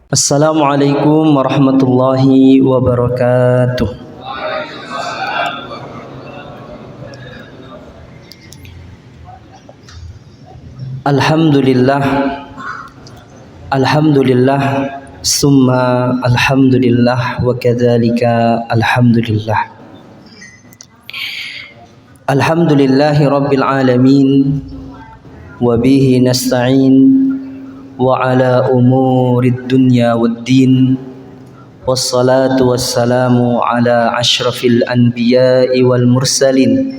Assalamualaikum warahmatullahi wabarakatuh. Alhamdulillah, alhamdulillah, summa alhamdulillah, wa kadzalika alhamdulillah. Alhamdulillahi rabbil alamin, wa bihi nasta'in wa ala umurid dunya waddin, wassalatu wassalamu ala ashrafil anbiya'i wal mursalin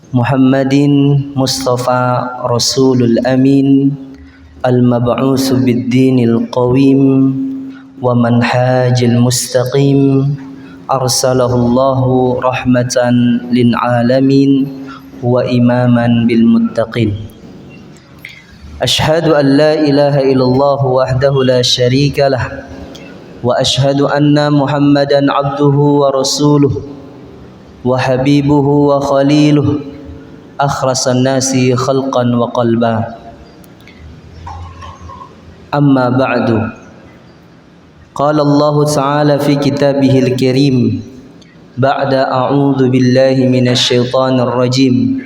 Muhammadin Mustafa Rasulul Amin al-mab'usu bid-dinil qawim wa manhajil mustaqim, arsalahullahu rahmatan lil alamin wa imaman bil muttaqin. Ashhadu an la ilaha illallah wahdahu la syarika lah wa ashhadu anna Muhammadan abduhu wa rasuluh wa habibuhu wa khaliluh, akhrasan nasi khalqan wa qalba. Amma ba'du. Qala Allah Ta'ala fi kitabihil karim ba'da a'udzu billahi minasy syaithanir rajim.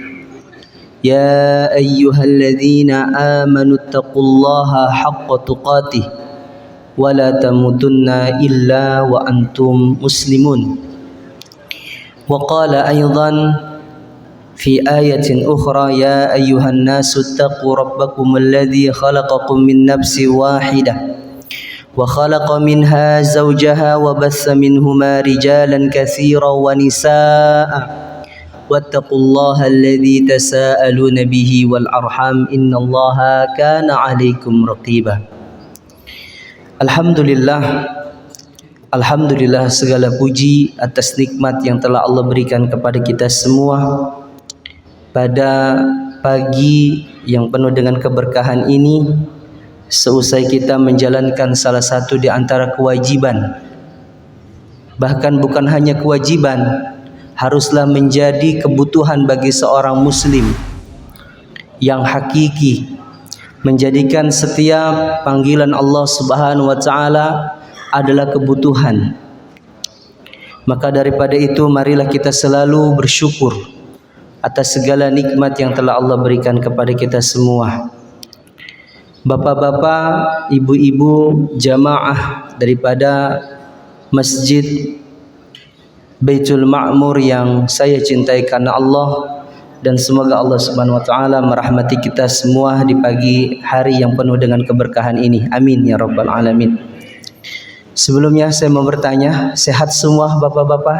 Ya ayyuhalladzina amanu taqullaha haqqa tuqatih wa la tamutunna illa wa antum muslimun. Wa qala aidan fi ayatin ukhra, ya ayyuhan nasu taqu rabbakum alladzi khalaqakum min nafsin wahidah wa khalaqa minha zawjaha wa bassa minhuma rijalan katsiran wa nisaa'a wattaqullaha alladzi tasaaluna bihi wal arham innallaha kana 'alaikum raqiba. Alhamdulillah, alhamdulillah, segala puji atas nikmat yang telah Allah berikan kepada kita semua pada pagi yang penuh dengan keberkahan ini. Seusai kita menjalankan salah satu di antara kewajiban, bahkan bukan hanya kewajiban, haruslah menjadi kebutuhan bagi seorang muslim yang hakiki, menjadikan setiap panggilan Allah Subhanahu wa taala adalah kebutuhan. Maka daripada itu, marilah kita selalu bersyukur atas segala nikmat yang telah Allah berikan kepada kita semua. Bapak-bapak, ibu-ibu, jamaah daripada Masjid Baitul Ma'mur yang saya cintai karena Allah, dan semoga Allah Subhanahu wa taala merahmati kita semua di pagi hari yang penuh dengan keberkahan ini. Amin ya rabbal alamin. Sebelumnya saya mau bertanya, sehat semua bapak-bapak?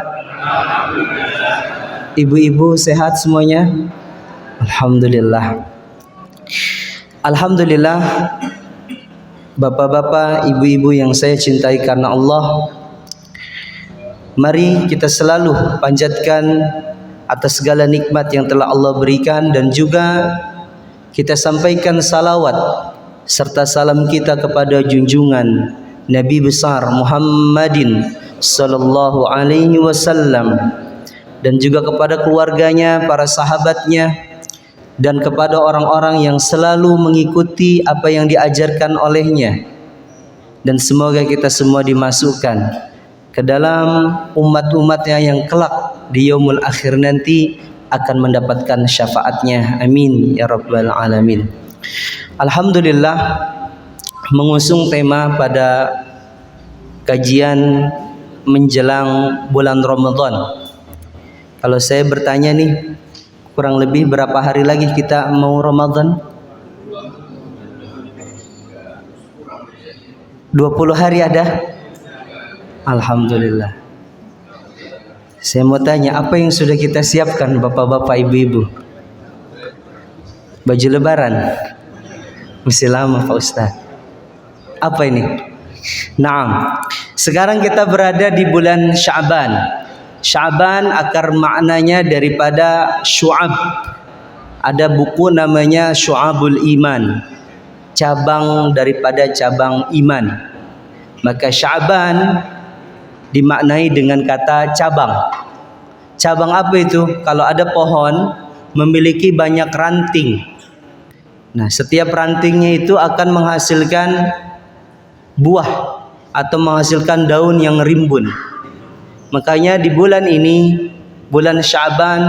Ibu-ibu sehat semuanya? Alhamdulillah. Alhamdulillah, bapak-bapak, ibu-ibu yang saya cintai karena Allah, mari kita selalu panjatkan atas segala nikmat yang telah Allah berikan, dan juga kita sampaikan salawat serta salam kita kepada junjungan Nabi besar Muhammadin sallallahu alaihi wasallam, dan juga kepada keluarganya, para sahabatnya, dan kepada orang-orang yang selalu mengikuti apa yang diajarkan olehnya. Dan semoga kita semua dimasukkan ke dalam umat-umatnya yang kelak di yaumul akhir nanti akan mendapatkan syafaatnya. Amin ya rabbal alamin. Alhamdulillah, mengusung tema pada kajian menjelang bulan Ramadan. Kalau saya bertanya nih, kurang lebih berapa hari lagi kita mau Ramadan? 20 hari ada? Alhamdulillah. Saya mau tanya, apa yang sudah kita siapkan bapak-bapak, ibu-ibu? Baju lebaran? Masih lama Pak Ustaz. Apa ini? Naam. Sekarang kita berada di bulan Sya'ban. Sya'ban akar maknanya daripada syu'ab. Ada buku namanya Syu'abul Iman, cabang daripada cabang iman. Maka Sya'ban dimaknai dengan kata cabang. Cabang apa itu? Kalau ada pohon memiliki banyak ranting. Nah, setiap rantingnya itu akan menghasilkan buah. atau menghasilkan daun yang rimbun. Makanya di bulan ini, bulan Sya'ban,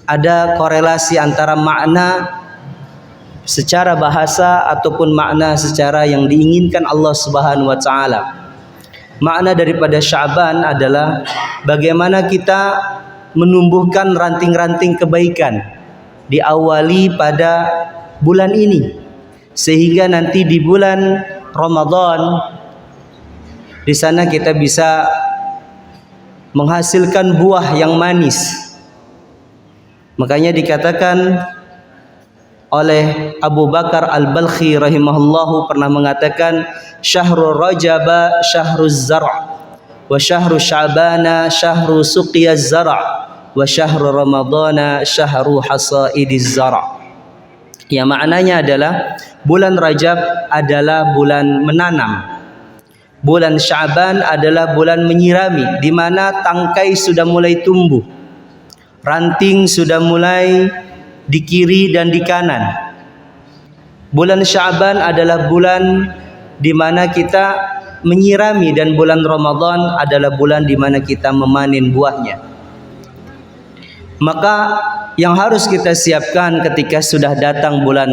ada korelasi antara makna secara bahasa ataupun makna secara yang diinginkan Allah Subhanahu wa taala. Makna daripada Sya'ban adalah bagaimana kita menumbuhkan ranting-ranting kebaikan diawali pada bulan ini, sehingga nanti di bulan Ramadan di sana kita bisa menghasilkan buah yang manis. Makanya dikatakan oleh Abu Bakar Al-Balkhi rahimahullahu pernah mengatakan, syahrul Rajaba syahruz zar' wa syahru Sya'bana syahru suqiyaz zar' wa syahru Ramadana syahru hasaidiz zar'. Yang maknanya adalah bulan Rajab adalah bulan menanam, bulan Sya'ban adalah bulan menyirami, di mana tangkai sudah mulai tumbuh, ranting sudah mulai di kiri dan di kanan. Bulan Sya'ban adalah bulan di mana kita menyirami, dan bulan Ramadan adalah bulan di mana kita memanen buahnya. Maka yang harus kita siapkan ketika sudah datang bulan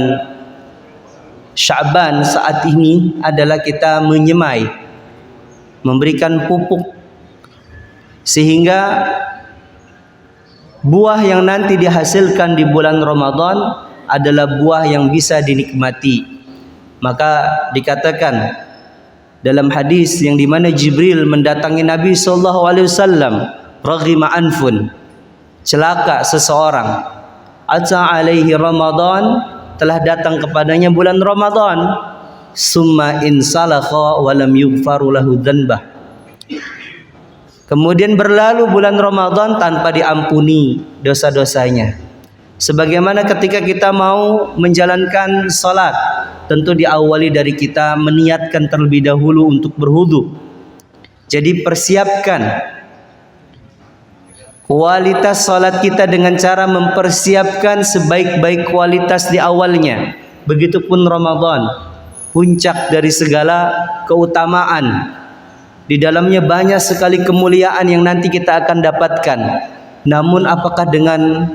Sya'ban saat ini adalah kita menyemai, memberikan pupuk, sehingga buah yang nanti dihasilkan di bulan Ramadan adalah buah yang bisa dinikmati. Maka dikatakan dalam hadis yang dimana Jibril mendatangi Nabi SAW, raghima anfun, celaka seseorang, ata alaihi Ramadan, telah datang kepadanya bulan Ramadan, summa insalakha walam yughfaru lahu dhanbah, kemudian berlalu bulan Ramadan tanpa diampuni dosa-dosanya. Sebagaimana ketika kita mau menjalankan salat, tentu diawali dari kita meniatkan terlebih dahulu untuk berwudu. Jadi persiapkan kualitas salat kita dengan cara mempersiapkan sebaik-baik kualitas di awalnya. Begitupun Ramadan, puncak dari segala keutamaan. Di dalamnya banyak sekali kemuliaan yang nanti kita akan dapatkan. Namun apakah dengan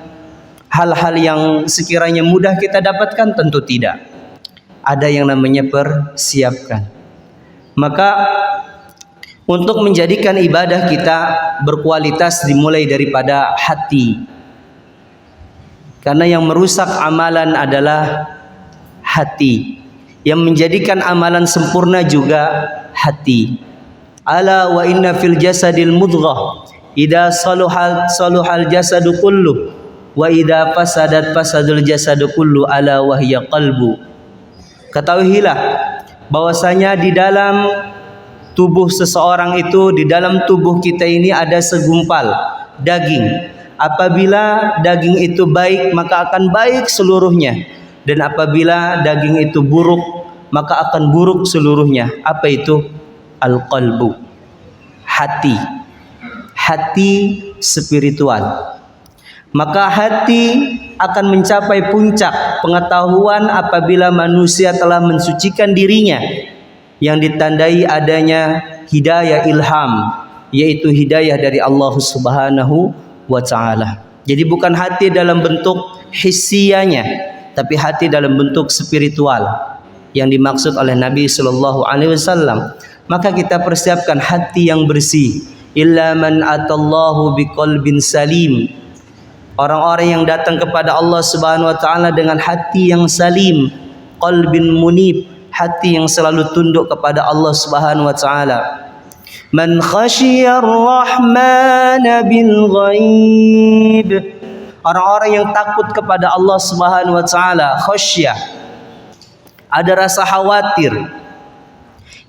hal-hal yang sekiranya mudah kita dapatkan? Tentu tidak. Ada yang namanya persiapkan. Maka untuk menjadikan ibadah kita berkualitas dimulai daripada hati. Karena yang merusak amalan adalah hati. Yang menjadikan amalan sempurna juga hati. Ala wa inna fil jasadil mudghah idza saluhal jasadu kullu wa idza fasadul jasadu kullu ala wa hiya qalbu. Ketahuilah bahwasanya di dalam tubuh seseorang itu, di dalam tubuh kita ini ada segumpal daging. Apabila daging itu baik, maka akan baik seluruhnya, dan apabila daging itu buruk, maka akan buruk seluruhnya. Apa itu? Al-qalbu, hati. Hati spiritual. Maka hati akan mencapai puncak pengetahuan apabila manusia telah mensucikan dirinya, yang ditandai adanya hidayah ilham, yaitu hidayah dari Allah Subhanahu wa taala. Jadi bukan hati dalam bentuk hissiyanya, tapi hati dalam bentuk spiritual yang dimaksud oleh Nabi sallallahu alaihi wasallam. Maka kita persiapkan hati yang bersih. Illa man atallahu biqalbin salim. Orang-orang yang datang kepada Allah Subhanahu wa taala dengan hati yang salim, qalbin munib, hati yang selalu tunduk kepada Allah Subhanahu wa taala. Man khasyiyar rahmana bil ghaib. Orang-orang yang takut kepada Allah Subhanahu wa taala, khasyah, ada rasa khawatir.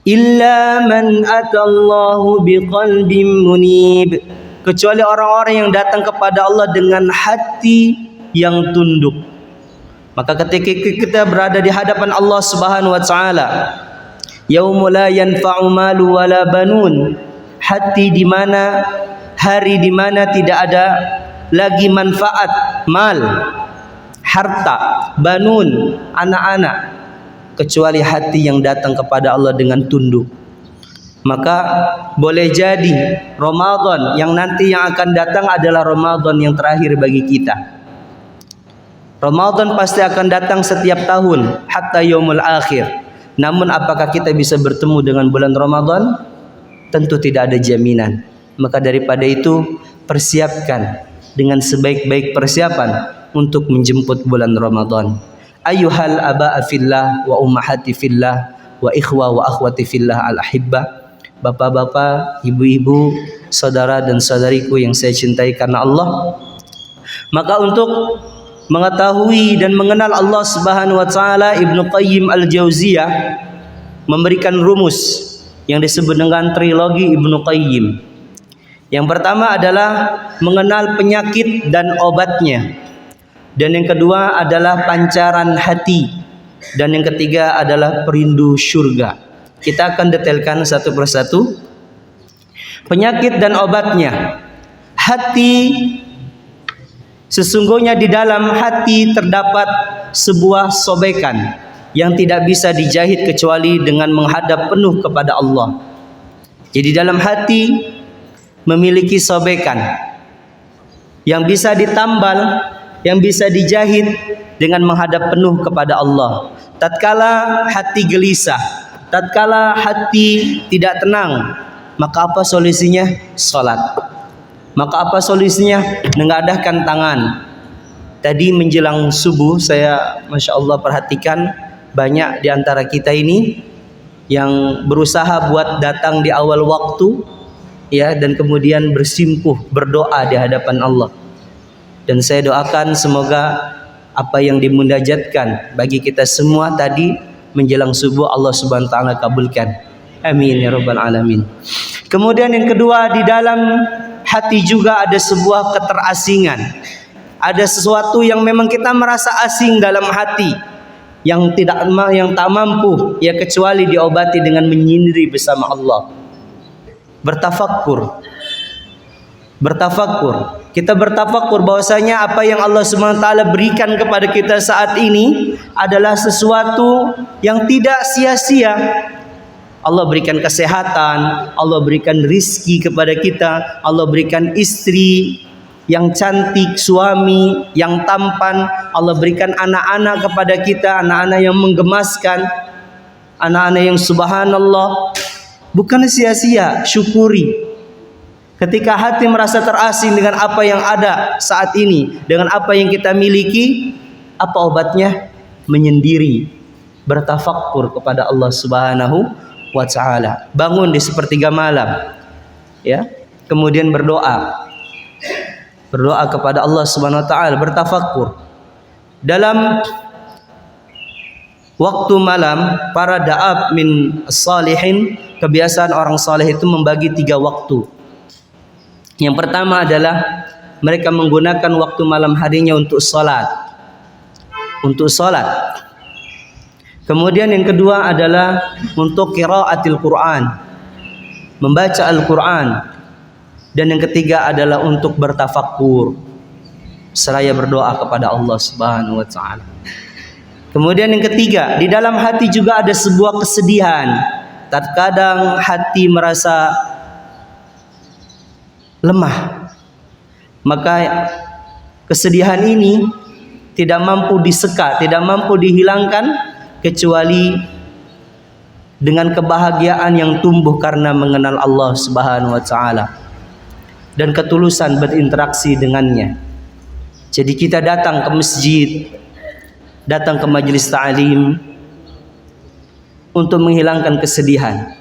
Illa man atallahu biqalbin munib, kecuali orang-orang yang datang kepada Allah dengan hati yang tunduk. Maka ketika kita berada di hadapan Allah Subhanahu wa taala, yaumul la yanfa'u malu wala banun, hati di mana, hari di mana tidak ada lagi manfaat mal, harta, banun, anak-anak, kecuali hati yang datang kepada Allah dengan tunduk. Maka boleh jadi Ramadan yang nanti yang akan datang adalah Ramadan yang terakhir bagi kita. Ramadan pasti akan datang setiap tahun hatta yaumul akhir. Namun apakah kita bisa bertemu dengan bulan Ramadan? Tentu tidak ada jaminan. Maka daripada itu persiapkan dengan sebaik-baik persiapan untuk menjemput bulan Ramadan. Ayyuhal aba'a fillah wa ummahati fillah wa ikhwa wa akhwati fillah al-ahibbah. Bapak-bapak, ibu-ibu, saudara dan saudariku yang saya cintai karena Allah. Maka untuk mengetahui dan mengenal Allah Subhanahu wa taala, Ibnu Qayyim Al-Jauziyah memberikan rumus yang disebut dengan trilogi Ibnu Qayyim. Yang pertama adalah mengenal penyakit dan obatnya. Dan yang kedua adalah pancaran hati. Dan yang ketiga adalah perindu surga. Kita akan detailkan satu persatu. Penyakit dan obatnya. Hati, sesungguhnya di dalam hati terdapat sebuah sobekan yang tidak bisa dijahit kecuali dengan menghadap penuh kepada Allah. Jadi dalam hati memiliki sobekan yang bisa ditambal, yang bisa dijahit dengan menghadap penuh kepada Allah. Tatkala hati gelisah, tatkala hati tidak tenang, maka apa solusinya? Salat. Maka apa solusinya? Mengadahkan tangan. Tadi menjelang subuh saya Masya Allah perhatikan banyak di antara kita ini yang berusaha buat datang di awal waktu, ya, dan kemudian bersimpuh berdoa di hadapan Allah. Dan saya doakan semoga apa yang dimunajatkan bagi kita semua tadi menjelang subuh Allah Subhanahu wa taala kabulkan. Amin ya rabbal alamin. Kemudian yang kedua, di dalam hati juga ada sebuah keterasingan. Ada sesuatu yang memang kita merasa asing dalam hati, yang tak mampu ya kecuali diobati dengan menyendiri bersama Allah. Bertafakkur. Kita bertafakkur bahwasanya apa yang Allah Subhanahu wa taala berikan kepada kita saat ini adalah sesuatu yang tidak sia-sia. Allah berikan kesehatan, Allah berikan rizki kepada kita, Allah berikan istri yang cantik, suami yang tampan, Allah berikan anak-anak kepada kita, anak-anak yang menggemaskan, anak-anak yang subhanallah. Bukan sia-sia, syukuri. Ketika hati merasa terasing dengan apa yang ada saat ini, dengan apa yang kita miliki, apa obatnya? Menyendiri, bertafakkur kepada Allah Subhanahu wa ta'ala. Bangun di sepertiga malam, ya, kemudian berdoa kepada Allah Subhanahu wa ta'ala, bertafakkur. Dalam waktu malam, para da'ab min salihin, kebiasaan orang saleh itu membagi 3 waktu. Yang pertama adalah mereka menggunakan waktu malam harinya untuk salat. Kemudian yang kedua adalah untuk qiraatil Quran, membaca Al-Quran. Dan yang ketiga adalah untuk bertafakkur seraya berdoa kepada Allah Subhanahu wa taala. Kemudian yang ketiga, di dalam hati juga ada sebuah kesedihan. Terkadang hati merasa lemah, maka kesedihan ini tidak mampu diseka, tidak mampu dihilangkan kecuali dengan kebahagiaan yang tumbuh karena mengenal Allah Subhanahu wa taala dan ketulusan berinteraksi dengannya. Jadi kita datang ke masjid, datang ke majelis ta'lim untuk menghilangkan kesedihan.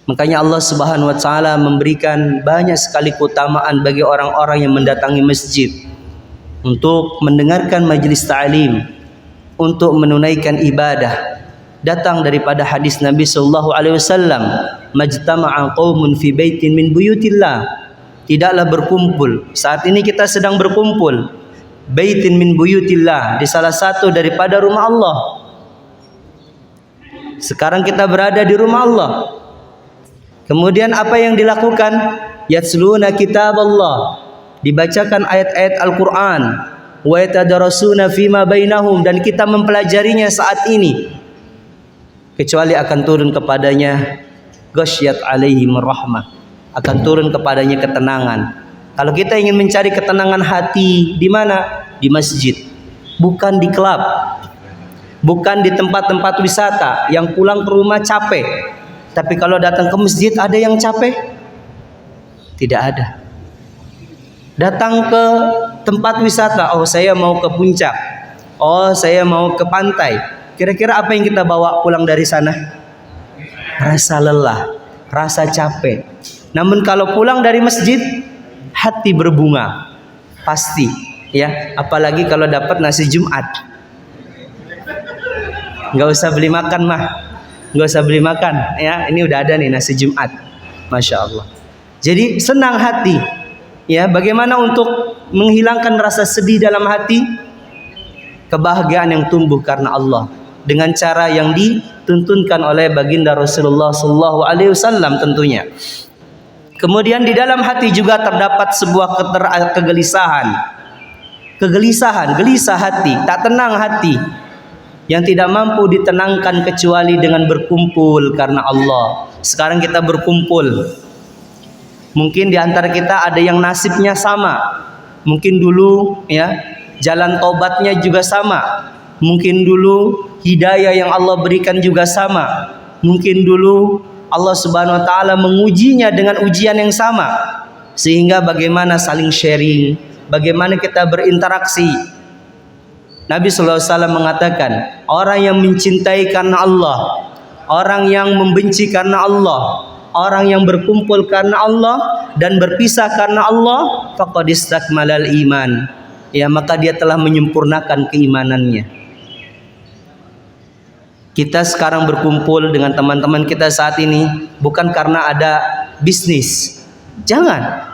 Makanya Allah Subhanahu wa taala memberikan banyak sekali keutamaan bagi orang-orang yang mendatangi masjid untuk mendengarkan majelis ta'lim, untuk menunaikan ibadah. Datang daripada hadis Nabi sallallahu alaihi wasallam, majtama'a qaumun fi baitin min buyutillah. Tidaklah berkumpul. Saat ini kita sedang berkumpul baitin min buyutillah, di salah satu daripada rumah Allah. Sekarang kita berada di rumah Allah. Kemudian apa yang dilakukan? Yatsluna kitab Allah, dibacakan ayat-ayat Al-Quran. Wa yatadarasuna fima bainahum, dan kita mempelajarinya saat ini. Kecuali akan turun kepadanya ghasyiyat alaihim rahmah, akan turun kepadanya ketenangan. Kalau kita ingin mencari ketenangan hati di mana? Di masjid, bukan di klub, bukan di tempat-tempat wisata yang pulang ke rumah capek. Tapi kalau datang ke masjid ada yang capek? Tidak ada. Datang ke tempat wisata, oh saya mau ke puncak, oh saya mau ke pantai. Kira-kira apa yang kita bawa pulang dari sana? Rasa lelah, rasa capek. Namun kalau pulang dari masjid, hati berbunga. Pasti, ya. Apalagi kalau dapat nasi Jumat. Nggak usah beli makan mah. Nggak usah beli makan, ya. Ini udah ada nih nasi Jumat. Masya Allah. Jadi senang hati. Ya, bagaimana untuk menghilangkan rasa sedih dalam hati? Kebahagiaan yang tumbuh karena Allah dengan cara yang dituntunkan oleh baginda Rasulullah sallallahu alaihi wasallam tentunya. Kemudian di dalam hati juga terdapat sebuah kegelisahan. Kegelisahan, gelisah hati, tak tenang hati, yang tidak mampu ditenangkan kecuali dengan berkumpul karena Allah. Sekarang kita berkumpul. Mungkin di antara kita ada yang nasibnya sama. Mungkin dulu ya jalan tobatnya juga sama. Mungkin dulu hidayah yang Allah berikan juga sama. Mungkin dulu Allah Subhanahu wa taala mengujinya dengan ujian yang sama. Sehingga bagaimana saling sharing, bagaimana kita berinteraksi. Nabi sallallahu alaihi wasallam mengatakan, orang yang mencintai karena Allah, orang yang membenci karena Allah, orang yang berkumpul karena Allah dan berpisah karena Allah, faqad istakmalal iman. Ya, maka dia telah menyempurnakan keimanannya. Kita sekarang berkumpul dengan teman-teman kita saat ini bukan karena ada bisnis. Jangan.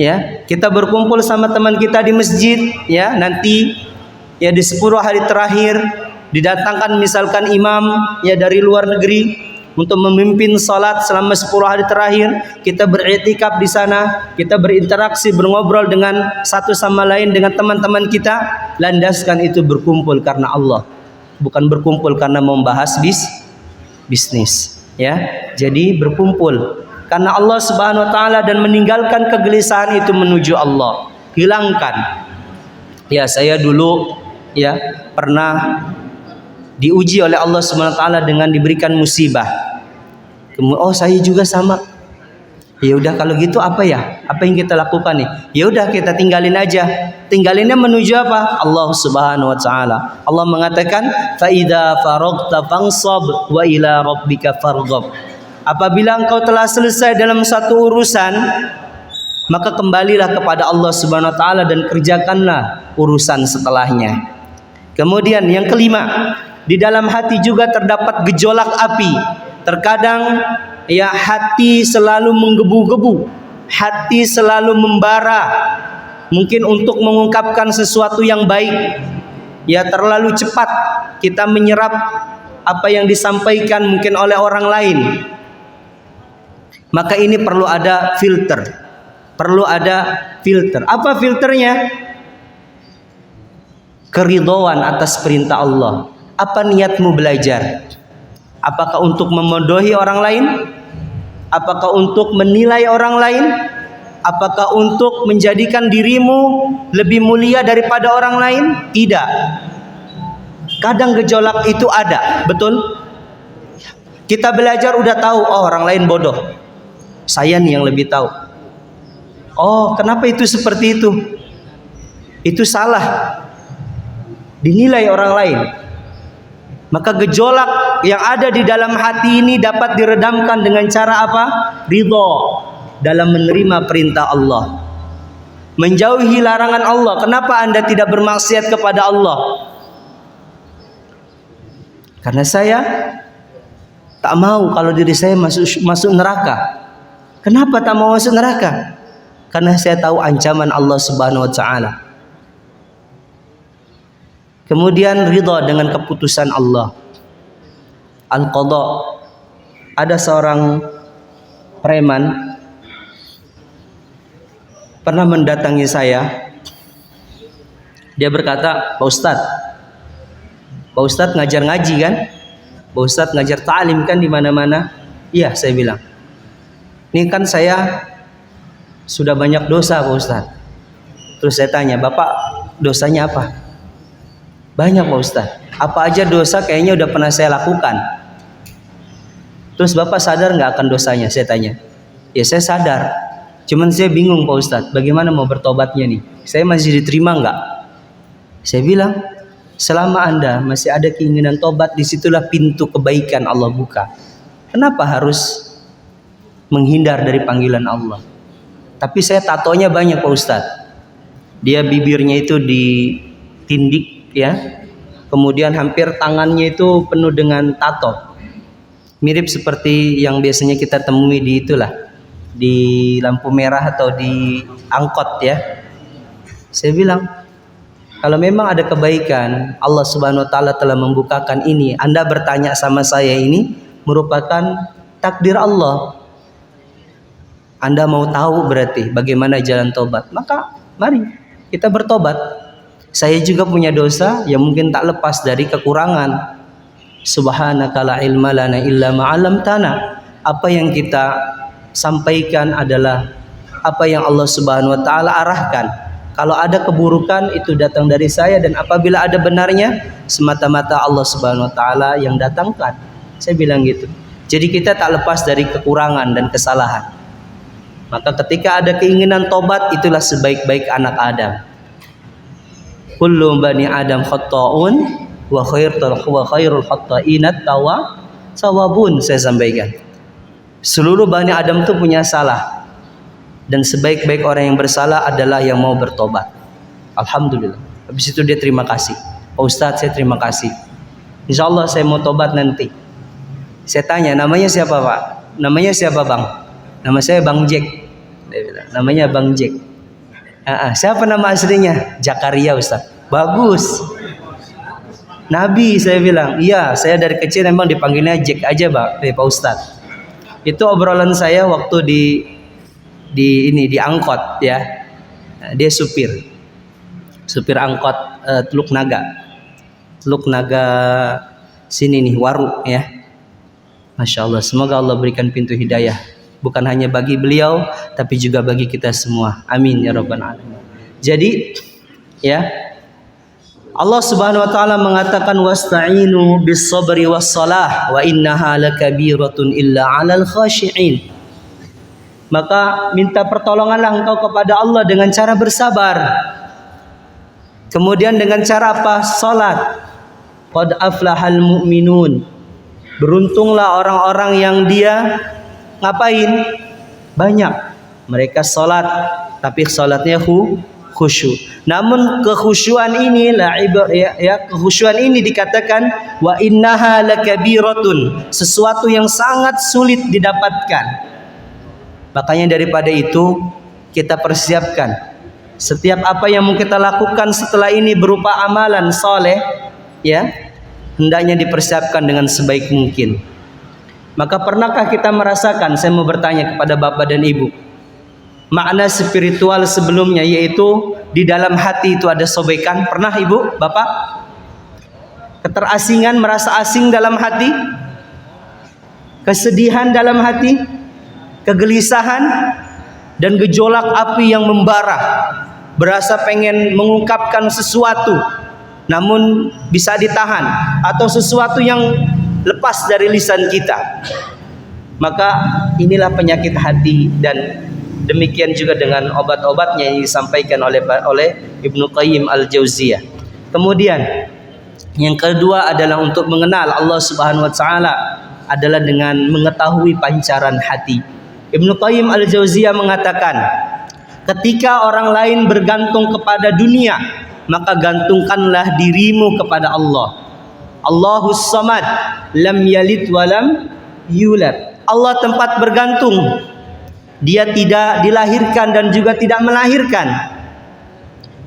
Ya, kita berkumpul sama teman kita di masjid, ya, nanti ya di 10 hari terakhir didatangkan misalkan imam ya dari luar negeri untuk memimpin salat selama 10 hari terakhir. Kita beriktikaf di sana, kita berinteraksi, berngobrol dengan satu sama lain dengan teman-teman kita. Landaskan itu berkumpul karena Allah, bukan berkumpul karena membahas bisnis. Ya, jadi berkumpul karena Allah Subhanahu wa taala dan meninggalkan kegelisahan itu menuju Allah. Hilangkan. Ya, saya dulu ya pernah diuji oleh Allah Subhanahu wa taala dengan diberikan musibah. Kemudian oh saya juga sama. Ya udah kalau gitu apa ya? Apa yang kita lakukan nih? Ya udah kita tinggalin aja. Tinggalinnya menuju apa? Allah Subhanahu wa taala. Allah mengatakan fa idza faragta fansab wa ila rabbika farghab. Apabila engkau telah selesai dalam satu urusan, maka kembalilah kepada Allah Subhanahu wa taala dan kerjakanlah urusan setelahnya. Kemudian yang kelima, di dalam hati juga terdapat gejolak api. Terkadang ya hati selalu menggebu-gebu, hati selalu membara. Mungkin untuk mengungkapkan sesuatu yang baik, ya terlalu cepat kita menyerap apa yang disampaikan mungkin oleh orang lain. Maka ini perlu ada filter. Perlu ada filter. Apa filternya? Keridhaan atas perintah Allah. Apa niatmu belajar? Apakah untuk memodohi orang lain? Apakah untuk menilai orang lain? Apakah untuk menjadikan dirimu lebih mulia daripada orang lain? Tidak. Kadang gejolak itu ada, betul? Kita belajar udah tahu, oh orang lain bodoh. Saya nih yang lebih tahu. Oh, kenapa itu seperti itu? Itu salah. Dinilai orang lain. Maka gejolak yang ada di dalam hati ini dapat diredamkan dengan cara apa? Ridho dalam menerima perintah Allah, menjauhi larangan Allah. Kenapa Anda tidak bermaksiat kepada Allah? Karena saya tak mau kalau diri saya masuk neraka. Kenapa tak mau masuk neraka? Karena saya tahu ancaman Allah Subhanahu wa taala. Kemudian ridha dengan keputusan Allah. Al-qadha. Ada seorang preman pernah mendatangi saya. Dia berkata, Pak Ustadz ngajar ngaji kan? Pak Ustadz ngajar ta'lim kan di mana-mana? Iya, saya bilang. Ini kan saya sudah banyak dosa Pak Ustadz. Terus saya tanya, Bapak dosanya apa? Banyak Pak Ustadz. Apa aja dosa kayaknya udah pernah saya lakukan. Terus Bapak sadar nggak akan dosanya? Saya tanya. Ya saya sadar. Cuman saya bingung Pak Ustadz. Bagaimana mau bertobatnya nih? Saya masih diterima nggak? Saya bilang, selama Anda masih ada keinginan tobat, disitulah pintu kebaikan Allah buka. Kenapa harus menghindar dari panggilan Allah? Tapi saya tatonya banyak Pak Ustadz. Dia bibirnya itu ditindik ya. Kemudian hampir tangannya itu penuh dengan tato. Mirip seperti yang biasanya kita temui di itulah, di lampu merah atau di angkot ya. Saya bilang, kalau memang ada kebaikan, Allah Subhanahu wa taala telah membukakan ini. Anda bertanya sama saya ini merupakan takdir Allah. Anda mau tahu berarti bagaimana jalan tobat, maka mari kita bertobat. Saya juga punya dosa yang mungkin tak lepas dari kekurangan. Subhanaka la ilma lana illa ma 'allamtana. Apa yang kita sampaikan adalah apa yang Allah Subhanahu wa taala arahkan. Kalau ada keburukan itu datang dari saya, dan apabila ada benarnya semata-mata Allah Subhanahu wa taala yang datangkan. Saya bilang gitu. Jadi kita tak lepas dari kekurangan dan kesalahan. Maka ketika ada keinginan tobat, itulah sebaik-baik anak Adam. Kullu bani Adam khata'un wa khairul khata'inat tawwabun. Saya sampaikan, seluruh bani Adam itu punya salah, dan sebaik-baik orang yang bersalah adalah yang mau bertobat. Alhamdulillah. Habis itu dia terima kasih. Pak Ustadz, saya terima kasih. Insya Allah saya mau tobat nanti. Saya tanya, namanya siapa Pak? Namanya siapa Bang? Nama saya Bang Jack. Dia bilang, namanya Bang Jack. Siapa nama aslinya? Zakaria Ustaz. Bagus. Nabi, saya bilang. Iya, saya dari kecil memang dipanggilnya Jack aja Pak Ustaz. Itu obrolan saya waktu di angkot ya. Dia supir angkot Teluk Naga sini nih, Waru ya. Masya Allah, semoga Allah berikan pintu hidayah, bukan hanya bagi beliau tapi juga bagi kita semua. Amin ya rabbal alamin. Jadi ya, Allah Subhanahu wa taala mengatakan wasta'inu bis sabri was salah wa innaha lakabiratun illa 'alal khashi'in. Maka minta pertolonganlah engkau kepada Allah dengan cara bersabar. Kemudian dengan cara apa? Salat. Qad aflahal mu'minun. Beruntunglah orang-orang yang dia ngapain? Banyak. Mereka salat, tapi salatnya khusyuk. Namun kekhusyuan ini kekhusyuan ini dikatakan wa innaha lakabiratun, sesuatu yang sangat sulit didapatkan. Makanya daripada itu kita persiapkan setiap apa yang mau kita lakukan setelah ini berupa amalan soleh ya, hendaknya dipersiapkan dengan sebaik mungkin. Maka pernahkah kita merasakan, saya mau bertanya kepada Bapak dan Ibu, makna spiritual sebelumnya, yaitu di dalam hati itu ada sobekan? Pernah Ibu, Bapak? Keterasingan, merasa asing dalam hati? Kesedihan dalam hati? Kegelisahan? Dan gejolak api yang membara, berasa pengen mengungkapkan sesuatu namun bisa ditahan, atau sesuatu yang lepas dari lisan kita. Maka inilah penyakit hati, dan demikian juga dengan obat-obatnya yang disampaikan oleh Ibnu Qayyim Al-Jauziyah. Kemudian yang kedua adalah untuk mengenal Allah Subhanahu wa taala adalah dengan mengetahui pancaran hati. Ibnu Qayyim Al-Jauziyah mengatakan, ketika orang lain bergantung kepada dunia, maka gantungkanlah dirimu kepada Allah. Allahus Samad, lam yalid walam yulad. Allah tempat bergantung. Dia tidak dilahirkan dan juga tidak melahirkan.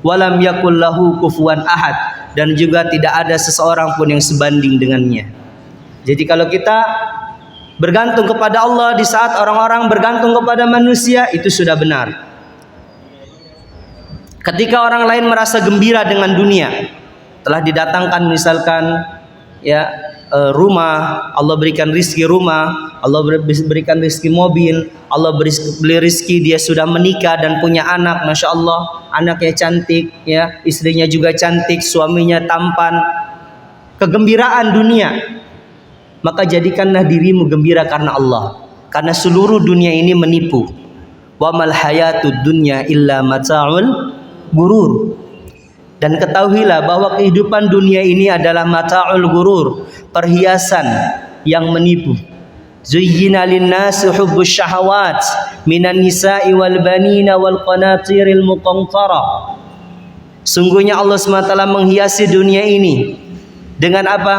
Walam yakul lahu kufuwan ahad, dan juga tidak ada seseorang pun yang sebanding dengannya. Jadi kalau kita bergantung kepada Allah di saat orang-orang bergantung kepada manusia, itu sudah benar. Ketika orang lain merasa gembira dengan dunia, telah didatangkan misalkan ya rumah, Allah berikan rizki rumah, Allah berikan rezeki mobil, Allah beri rezeki dia sudah menikah dan punya anak, masya Allah, anaknya cantik, ya, istrinya juga cantik, suaminya tampan, kegembiraan dunia. Maka jadikanlah dirimu gembira karena Allah, karena seluruh dunia ini menipu. Wa mal hayatud dunya illa mata'ul gurur. Dan ketahuilah bahwa kehidupan dunia ini adalah mata'ul gurur, perhiasan yang menipu. Zuyyina lin-nasi hubbus syahawat minan nisa'i wal banina wal qanatiril muqantara. Sungguhnya Allah SWT menghiasi dunia ini dengan apa?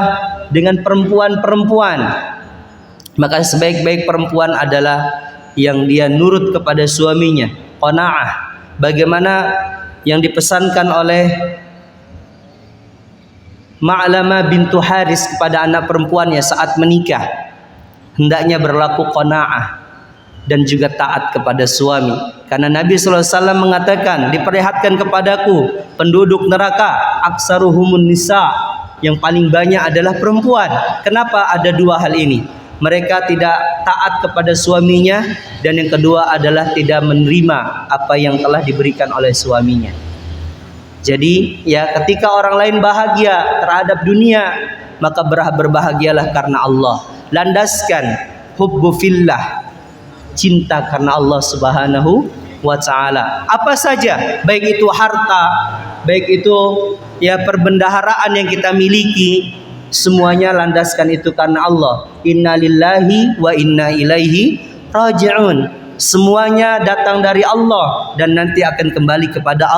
Dengan perempuan-perempuan. Maka sebaik-baik perempuan adalah yang dia nurut kepada suaminya, qanaah. Bagaimana yang dipesankan oleh Ma'lamah bintu Haris kepada anak perempuannya saat menikah, hendaknya berlaku qanaah dan juga taat kepada suami. Karena Nabi SAW mengatakan, diperlihatkan kepadaku penduduk neraka aksaruhumun nisa, yang paling banyak adalah perempuan. Kenapa? Ada dua hal ini. Mereka tidak taat kepada suaminya, dan yang kedua adalah tidak menerima apa yang telah diberikan oleh suaminya. Jadi ya, ketika orang lain bahagia terhadap dunia, maka berbahagialah karena Allah. Landaskan hubbu fillah, cinta karena Allah Subhanahu wa ta'ala. Apa saja, baik itu harta, baik itu ya perbendaharaan yang kita miliki, semuanya landaskan itu karena Allah. Inna lillahi wa inna ilaihi raji'un. Semuanya datang dari Allah dan nanti akan kembali kepada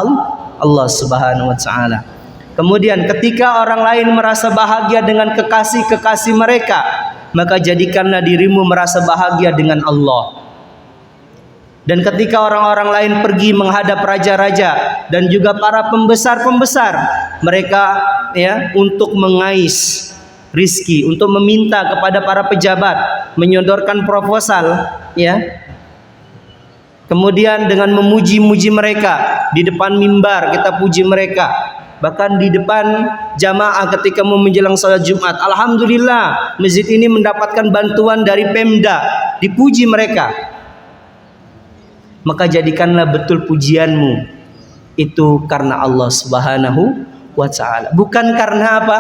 Allah Subhanahu wa ta'ala. Kemudian ketika orang lain merasa bahagia dengan kekasih-kekasih mereka, maka jadikanlah dirimu merasa bahagia dengan Allah. Dan ketika orang-orang lain pergi menghadap raja-raja dan juga para pembesar-pembesar, mereka ya untuk mengais rizki, untuk meminta kepada para pejabat, menyodorkan proposal, ya. Kemudian dengan memuji-muji mereka di depan mimbar, kita puji mereka. Bahkan di depan jamaah ketika mau menjelang salat Jumat, alhamdulillah masjid ini mendapatkan bantuan dari Pemda, dipuji mereka. Maka jadikanlah betul pujianmu itu karena Allah Subhanahu wa ta'ala, bukan karena apa?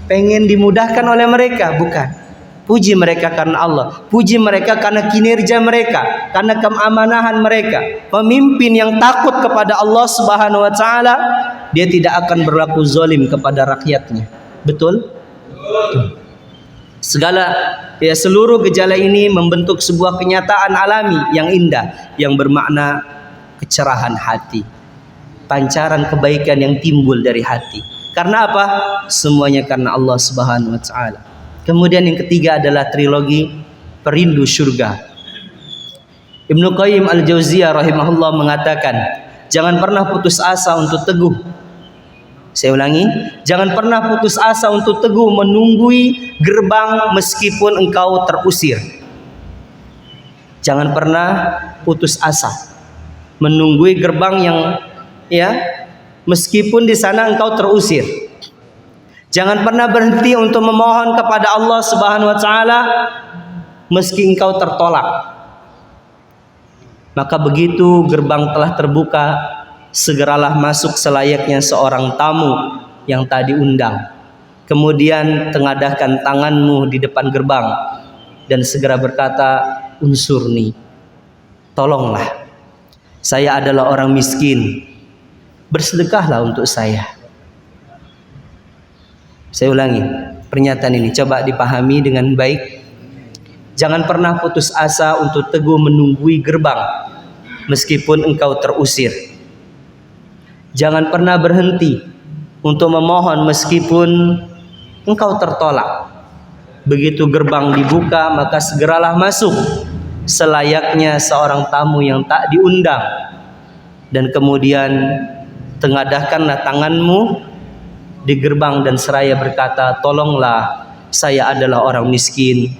Pengen dimudahkan oleh mereka, bukan. Puji mereka karena Allah, puji mereka karena kinerja mereka, karena keamanahan mereka. Pemimpin yang takut kepada Allah Subhanahu wa ta'ala, dia tidak akan berlaku zalim kepada rakyatnya. Betul? Segala ya, seluruh gejala ini membentuk sebuah kenyataan alami yang indah, yang bermakna kecerahan hati, pancaran kebaikan yang timbul dari hati. Karena apa? Semuanya karena Allah Subhanahu wa ta'ala. Kemudian yang ketiga adalah trilogi perindu surga. Ibnu Qayyim al-Jauziyah rahimahullah mengatakan, jangan pernah putus asa untuk teguh. Saya ulangi, jangan pernah putus asa untuk teguh menunggui gerbang meskipun engkau terusir. Jangan pernah putus asa menunggui gerbang yang ya, meskipun di sana engkau terusir. Jangan pernah berhenti untuk memohon kepada Allah Subhanahu wa ta'ala meski engkau tertolak. Maka begitu gerbang telah terbuka, segeralah masuk selayaknya seorang tamu yang tadi undang. Kemudian tengadahkan tanganmu di depan gerbang dan segera berkata, unsurni, tolonglah. Saya adalah orang miskin, bersedekahlah untuk saya. Saya ulangi pernyataan ini, coba dipahami dengan baik. Jangan pernah putus asa untuk teguh menunggui gerbang meskipun engkau terusir. Jangan pernah berhenti untuk memohon meskipun engkau tertolak. Begitu gerbang dibuka, maka segeralah masuk selayaknya seorang tamu yang tak diundang. Dan kemudian tengadahkanlah tanganmu di gerbang dan seraya berkata, tolonglah, saya adalah orang miskin,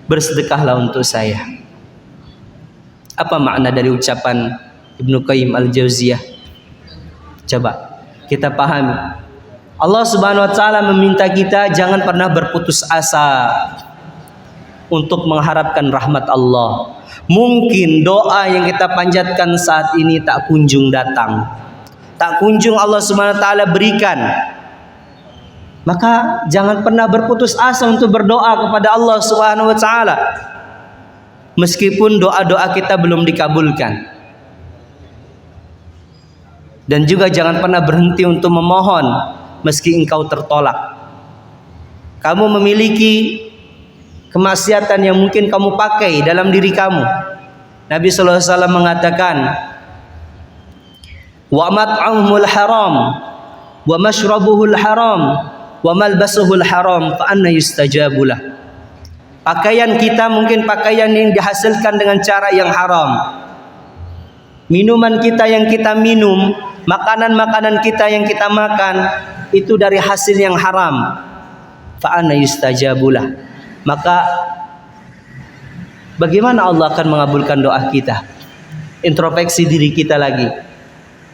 bersedekahlah untuk saya. Apa makna dari ucapan Ibnu Qayyim al-Jauziyah? Coba kita pahami. Allah Subhanahu wa ta'ala meminta kita jangan pernah berputus asa untuk mengharapkan rahmat Allah. Mungkin doa yang kita panjatkan saat ini tak kunjung datang, tak kunjung Allah Subhanahu wa taala berikan. Maka jangan pernah berputus asa untuk berdoa kepada Allah Subhanahu wa taala. Meskipun doa-doa kita belum dikabulkan. Dan juga jangan pernah berhenti untuk memohon meski engkau tertolak. Kamu memiliki kemaksiatan yang mungkin kamu pakai dalam diri kamu. Nabi sallallahu alaihi wasallam mengatakan, "Wa mat'amuhul haram, wa mashrabuhul haram, wa malbasuhul haram, fa anna yustajabu lah." Pakaian kita mungkin pakaian yang dihasilkan dengan cara yang haram. Minuman kita yang kita minum, makanan-makanan kita yang kita makan itu dari hasil yang haram. Fa anna yustajabulah. Maka bagaimana Allah akan mengabulkan doa kita? Introspeksi diri kita lagi.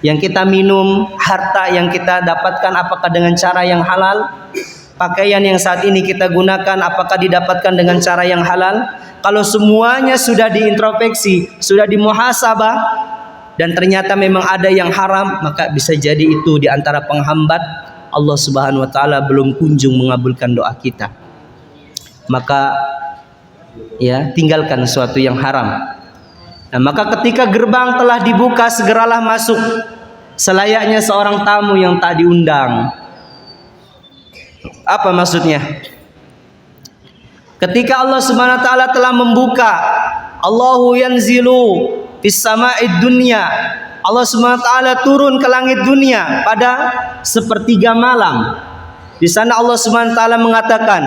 Yang kita minum, harta yang kita dapatkan apakah dengan cara yang halal? Pakaian yang saat ini kita gunakan apakah didapatkan dengan cara yang halal? Kalau semuanya sudah diintrospeksi, sudah dimuhasabah, dan ternyata memang ada yang haram, maka bisa jadi itu di antara penghambat Allah Subhanahu wa taala belum kunjung mengabulkan doa kita. Maka ya, tinggalkan sesuatu yang haram. Nah, maka ketika gerbang telah dibuka, segeralah masuk selayaknya seorang tamu yang tak diundang. Apa maksudnya? Ketika Allah Subhanahu wa taala telah membuka, Allahu yanzilu fis sama'id dunya, Allah Subhanahu wa taala turun ke langit dunia pada sepertiga malam. Di sana Allah Subhanahu wa taala mengatakan,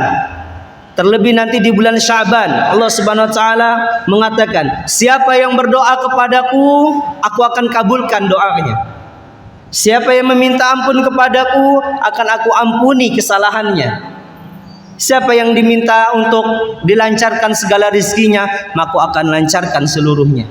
terlebih nanti di bulan Sya'ban, Allah Subhanahu wa taala mengatakan, siapa yang berdoa kepadaku, aku akan kabulkan doanya. Siapa yang meminta ampun kepadaku, akan aku ampuni kesalahannya. Siapa yang diminta untuk dilancarkan segala rizkinya, maka aku akan lancarkan seluruhnya.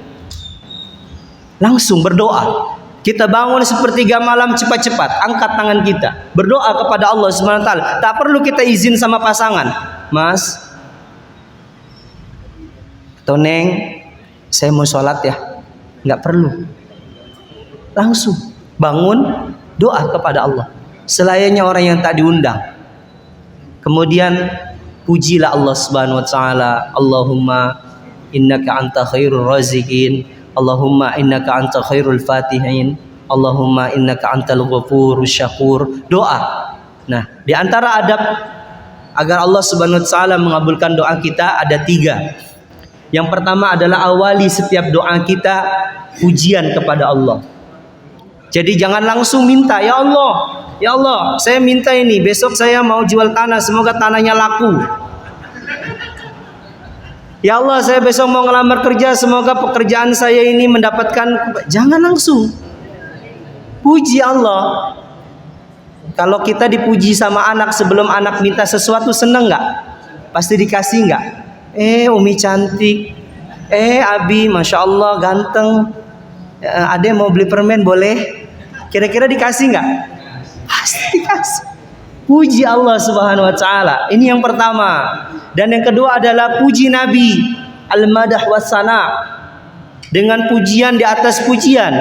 Langsung berdoa. Kita bangun sepertiga malam cepat-cepat, angkat tangan kita, berdoa kepada Allah Subhanahu wa taala. Tak perlu kita izin sama pasangan. Mas atau Neng, saya mau sholat ya. Nggak perlu. Langsung bangun, doa kepada Allah. Selayaknya orang yang tak diundang. Kemudian pujilah Allah Subhanahu wa taala. Allahumma innaka anta khairur raziqin. Allahumma innaka anta khairul fatihin. Allahumma innaka antal ghafurus syakur. Doa. Nah, di antara adab agar Allah Subhanahu wa taala mengabulkan doa kita ada 3. Yang pertama adalah awali setiap doa kita pujian kepada Allah. Jadi jangan langsung minta, ya Allah, saya minta ini, besok saya mau jual tanah, semoga tanahnya laku. Ya Allah, saya besok mau ngelamar kerja, semoga pekerjaan saya ini mendapatkan. Jangan langsung. Puji Allah. Kalau kita dipuji sama anak sebelum anak minta sesuatu, seneng nggak? Pasti dikasih nggak? Umi cantik. Abi, masya Allah ganteng. Ade mau beli permen boleh? Kira-kira dikasih nggak? Pasti dikasih. Puji Allah Subhanahu wa taala. Ini yang pertama. Dan yang kedua adalah puji Nabi, al-madah wasana, dengan pujian di atas pujian.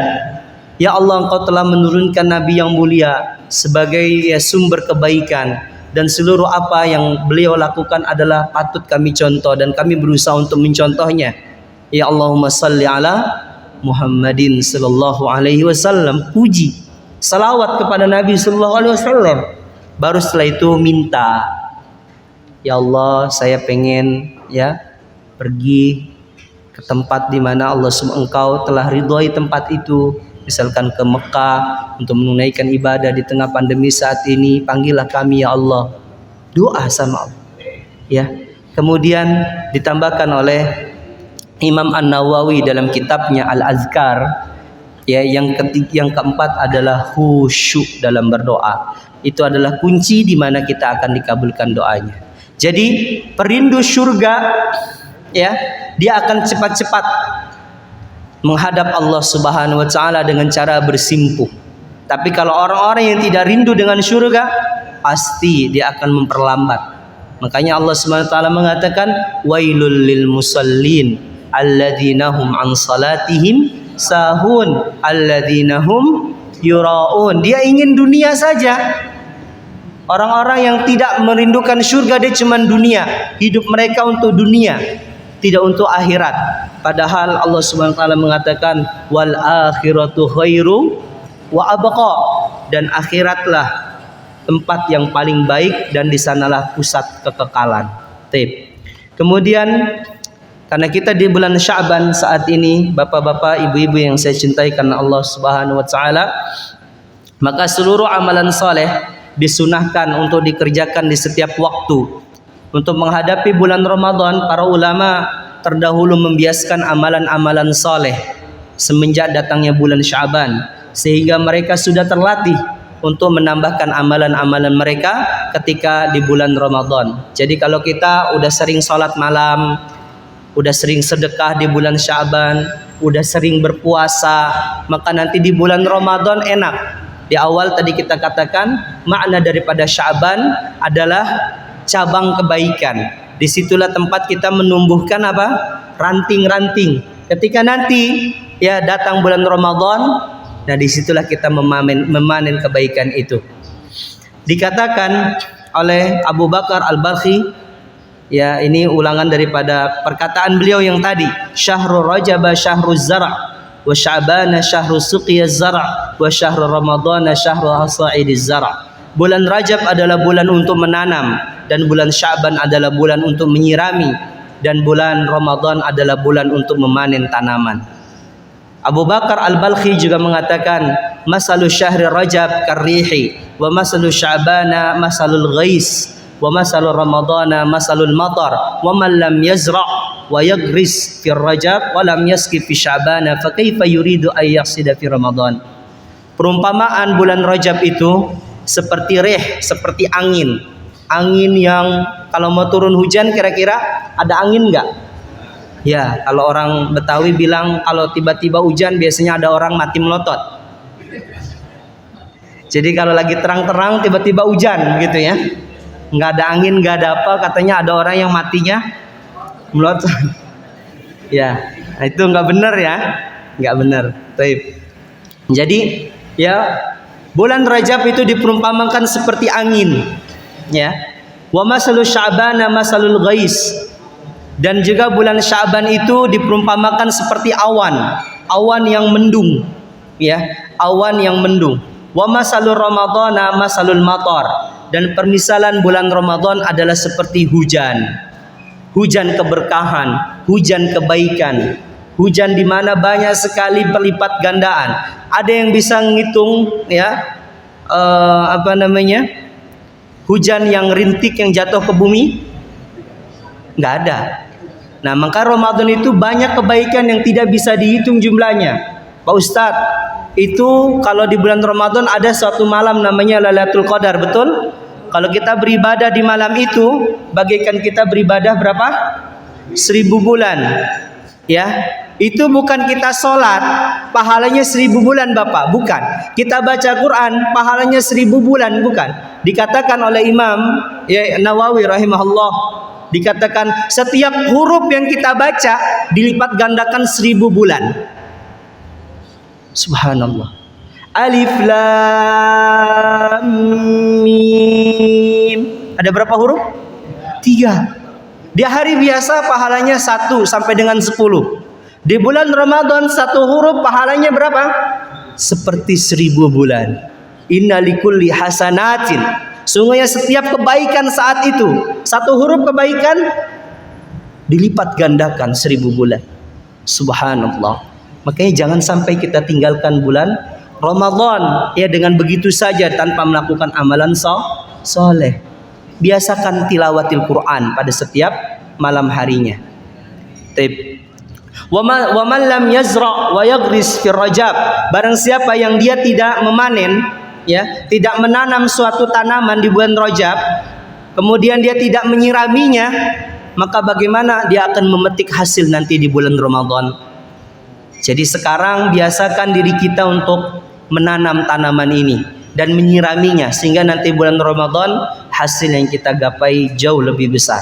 Ya Allah, Engkau telah menurunkan Nabi yang mulia sebagai sumber kebaikan, dan seluruh apa yang beliau lakukan adalah patut kami contoh dan kami berusaha untuk mencontohnya. Ya Allahumma salli ala Muhammadin sallallahu alaihi wasallam. Puji, salawat kepada Nabi sallallahu alaihi wasallam. Baru setelah itu minta, ya Allah, saya pengen pergi ke tempat di mana Allah Engkau telah ridhoi tempat itu, misalkan ke Mekah untuk menunaikan ibadah di tengah pandemi saat ini. Panggillah kami ya Allah. Doa sama Allah. Ya. Kemudian ditambahkan oleh Imam An-Nawawi dalam kitabnya Al-Azkar, yang keempat adalah khusyuk dalam berdoa. Itu adalah kunci di mana kita akan dikabulkan doanya. Jadi perindu surga, dia akan cepat-cepat menghadap Allah Subhanahu wa taala dengan cara bersimpuh. Tapi kalau orang-orang yang tidak rindu dengan surga, pasti dia akan memperlambat. Makanya Allah Subhanahu wa taala mengatakan wailul lil musallin alladzina hum an salatihim sahun alladzina hum yuraun. Dia ingin dunia saja. Orang-orang yang tidak merindukan surga, dia cuma dunia. Hidup mereka untuk dunia, tidak untuk akhirat. Padahal Allah Subhanahu wa taala mengatakan wal akhiratu khairu wa abqa, dan akhiratlah tempat yang paling baik dan di sanalah pusat kekekalan. Kemudian karena kita di bulan Sya'ban saat ini, bapak-bapak, ibu-ibu yang saya cintai karena Allah Subhanahu wa taala, maka seluruh amalan soleh disunahkan untuk dikerjakan di setiap waktu. Untuk menghadapi bulan Ramadan, para ulama terdahulu membiaskan amalan-amalan soleh semenjak datangnya bulan Sya'ban, sehingga mereka sudah terlatih untuk menambahkan amalan-amalan mereka ketika di bulan Ramadan. Jadi kalau kita udah sering sholat malam, udah sering sedekah di bulan Sya'ban, udah sering berpuasa, maka nanti di bulan Ramadan enak. Di awal tadi kita katakan makna daripada Sya'ban adalah cabang kebaikan. Disitulah tempat kita menumbuhkan apa? Ranting-ranting. Ketika nanti ya datang bulan Ramadan, nah disitulah kita memanen kebaikan itu. Dikatakan oleh Abu Bakar Al-Balkhi, ya ini ulangan daripada perkataan beliau yang tadi, syahrul Rajab syahruz zara' wa sya'ban syahrus suqiyaz zara' wa syahrul Ramadan syahrul hasaidiz zara'. Bulan Rajab adalah bulan untuk menanam, dan bulan Sya'ban adalah bulan untuk menyirami, dan bulan Ramadan adalah bulan untuk memanen tanaman. Abu Bakar Al-Balkhi juga mengatakan masalu syahri Rajab karrihi wa masalu Sya'bana masalul ghais wa masalu Ramadana masalul matar wa man lam yazra' wa yagris fi Rajab wa lam yaski fi Sya'bana fa kaifa yuridu ay yaqsida fi Ramadan. Perumpamaan bulan Rajab itu seperti rih, seperti angin. Angin yang kalau mau turun hujan kira-kira ada angin enggak? Ya, kalau orang Betawi bilang kalau tiba-tiba hujan biasanya ada orang mati melotot. Jadi kalau lagi terang-terang tiba-tiba hujan gitu ya, nggak ada angin, nggak ada apa, katanya ada orang yang matinya melotot. Ya, nah itu nggak benar ya, nggak benar. Jadi ya bulan Rajab itu diperumpamakan seperti angin, ya. Wa masalu Sya'bana masalul ghais. Dan juga bulan Sya'ban itu diperumpamakan seperti awan, awan yang mendung, ya, awan yang mendung. Wa masalul Ramadana masalul matar. Dan permisalan bulan Ramadan adalah seperti hujan. Hujan keberkahan, hujan kebaikan. Hujan di mana banyak sekali berlipat gandaan. Ada yang bisa ngitung ya hujan yang rintik yang jatuh ke bumi? Nggak ada. Nah, maka Ramadan itu banyak kebaikan yang tidak bisa dihitung jumlahnya. Pak Ustadz, itu kalau di bulan Ramadan ada suatu malam namanya Lailatul Qadar, betul? Kalau kita beribadah di malam itu, bagaikan kita beribadah berapa? 1000 bulan. Ya, itu bukan kita sholat, pahalanya 1000 bulan Bapak, bukan. Kita baca Quran, pahalanya 1000 bulan, bukan. Dikatakan oleh Imam Nawawi rahimahullah, dikatakan setiap huruf yang kita baca dilipat gandakan 1000 bulan. Subhanallah. Alif Lam Mim. Ada berapa huruf? 3. Di hari biasa pahalanya 1 sampai dengan 10. Di bulan Ramadan satu huruf pahalanya berapa? Seperti 1000 bulan. Inna likulli hasanatin. Sungguhnya setiap kebaikan saat itu, satu huruf kebaikan dilipat gandakan 1000 bulan. Subhanallah. Makanya jangan sampai kita tinggalkan bulan Ramadan ya dengan begitu saja tanpa melakukan amalan soleh. Biasakan tilawatil Quran pada setiap malam harinya. Wa man lam yazra' wa yagris fi Rajab. Barang siapa yang dia tidak memanen, ya, tidak menanam suatu tanaman di bulan Rajab, kemudian dia tidak menyiraminya, maka bagaimana dia akan memetik hasil nanti di bulan Ramadan? Jadi sekarang biasakan diri kita untuk menanam tanaman ini dan menyiraminya, sehingga nanti bulan Ramadan hasil yang kita gapai jauh lebih besar.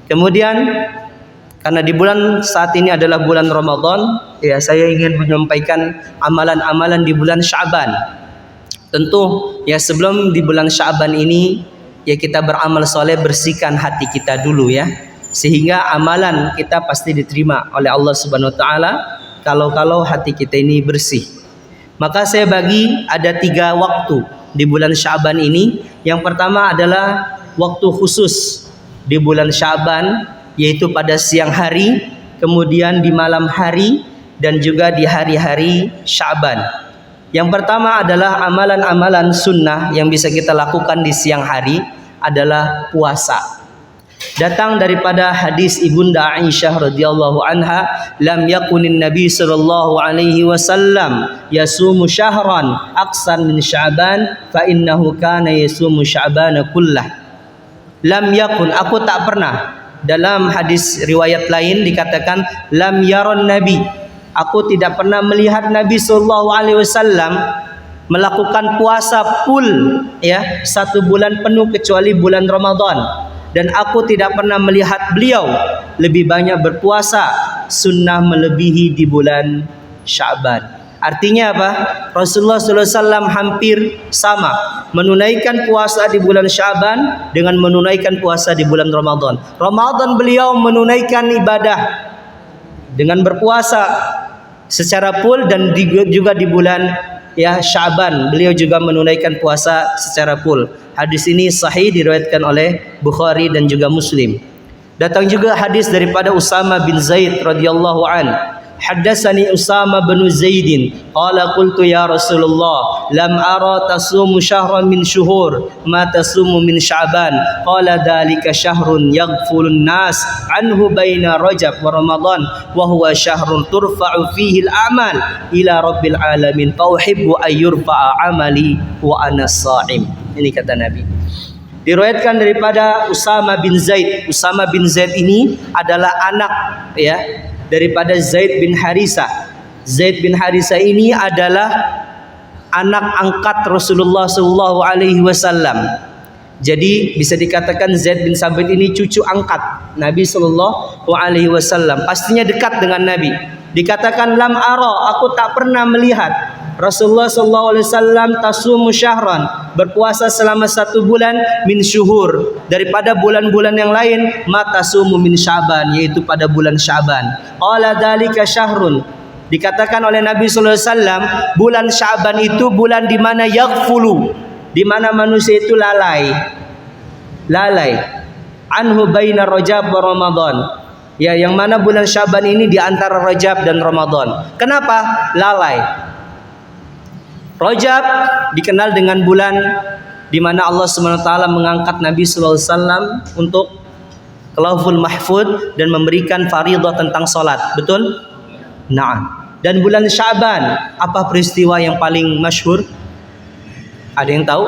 Kemudian karena di bulan saat ini adalah bulan Ramadan, ya saya ingin menyampaikan amalan-amalan di bulan Sya'ban. Tentu ya sebelum di bulan Sya'ban ini ya kita beramal soleh, bersihkan hati kita dulu ya, sehingga amalan kita pasti diterima oleh Allah Subhanahu Wa Taala kalau hati kita ini bersih. Maka saya bagi ada 3 waktu di bulan Sya'ban ini. Yang pertama adalah waktu khusus di bulan Sya'ban, yaitu pada siang hari, kemudian di malam hari, dan juga di hari-hari Sya'ban. Yang pertama adalah amalan-amalan sunnah yang bisa kita lakukan di siang hari adalah puasa. Datang daripada hadis Ibunda Aisyah radhiyallahu anha, lam yakunin Nabi sallallahu alaihi wasallam yasumu syahran aqsan min Sya'ban fa innahu kana yasumu Sya'bana kullah. Lam yakun, aku tak pernah. Dalam hadis riwayat lain dikatakan lam yaron Nabi, aku tidak pernah melihat Nabi sallallahu alaihi wasallam melakukan puasa full ya 1 bulan penuh kecuali bulan Ramadan. Dan aku tidak pernah melihat beliau lebih banyak berpuasa sunnah melebihi di bulan Sya'ban. Artinya apa? Rasulullah SAW hampir sama menunaikan puasa di bulan Sya'ban dengan menunaikan puasa di bulan Ramadan. Ramadan beliau menunaikan ibadah dengan berpuasa secara full, dan juga di bulan ya Sya'ban beliau juga menunaikan puasa secara full. Hadis ini sahih, diriwayatkan oleh Bukhari dan juga Muslim. Datang juga hadis daripada Usama bin Zaid radhiyallahu an. Haddatsani Usama bin Zaidin qala qultu ya Rasulullah lam ara tasumu syahran min syuhur ma tasumu min Sya'ban qala dzalika syahrun yaghfulun nas anhu baina Rajab wa Ramadan wa huwa syahrun turfa'u fihi al-a'mal ila rabbil alamin fa uhibbu ay yurfa'a amali wa ana sha'im. Ini kata Nabi. Diriwayatkan daripada Usama bin Zaid. Usama bin Zaid ini adalah anak ya daripada Zaid bin Harisah. Zaid bin Harisah ini adalah anak angkat Rasulullah sallallahu alaihi wasallam. Jadi bisa dikatakan Zaid bin Sabit ini cucu angkat Nabi sallallahu alaihi wasallam. Pastinya dekat dengan Nabi. Dikatakan lam ara, aku tak pernah melihat Rasulullah sallallahu alaihi wasallam tasumu syahran, berpuasa selama 1 bulan min syuhur, daripada bulan-bulan yang lain, ma tasumu min Sya'ban, yaitu pada bulan Sya'ban. Qala dzalika syahrun, dikatakan oleh Nabi sallallahu alaihi wasallam bulan Sya'ban itu bulan di mana yaghfulu, di mana manusia itu lalai anhu baina Rajab wa Ramadan. Ya, yang mana bulan Sya'ban ini di antara Rajab dan Ramadan. Kenapa lalai? Rajab dikenal dengan bulan di mana Allah Subhanahu wa taala mengangkat Nabi sallallahu alaihi wasallam untuk ke Lauhul Mahfuz dan memberikan fardhu tentang salat. Betul? Naam. Dan bulan Sya'ban, apa peristiwa yang paling masyhur? Ada yang tahu?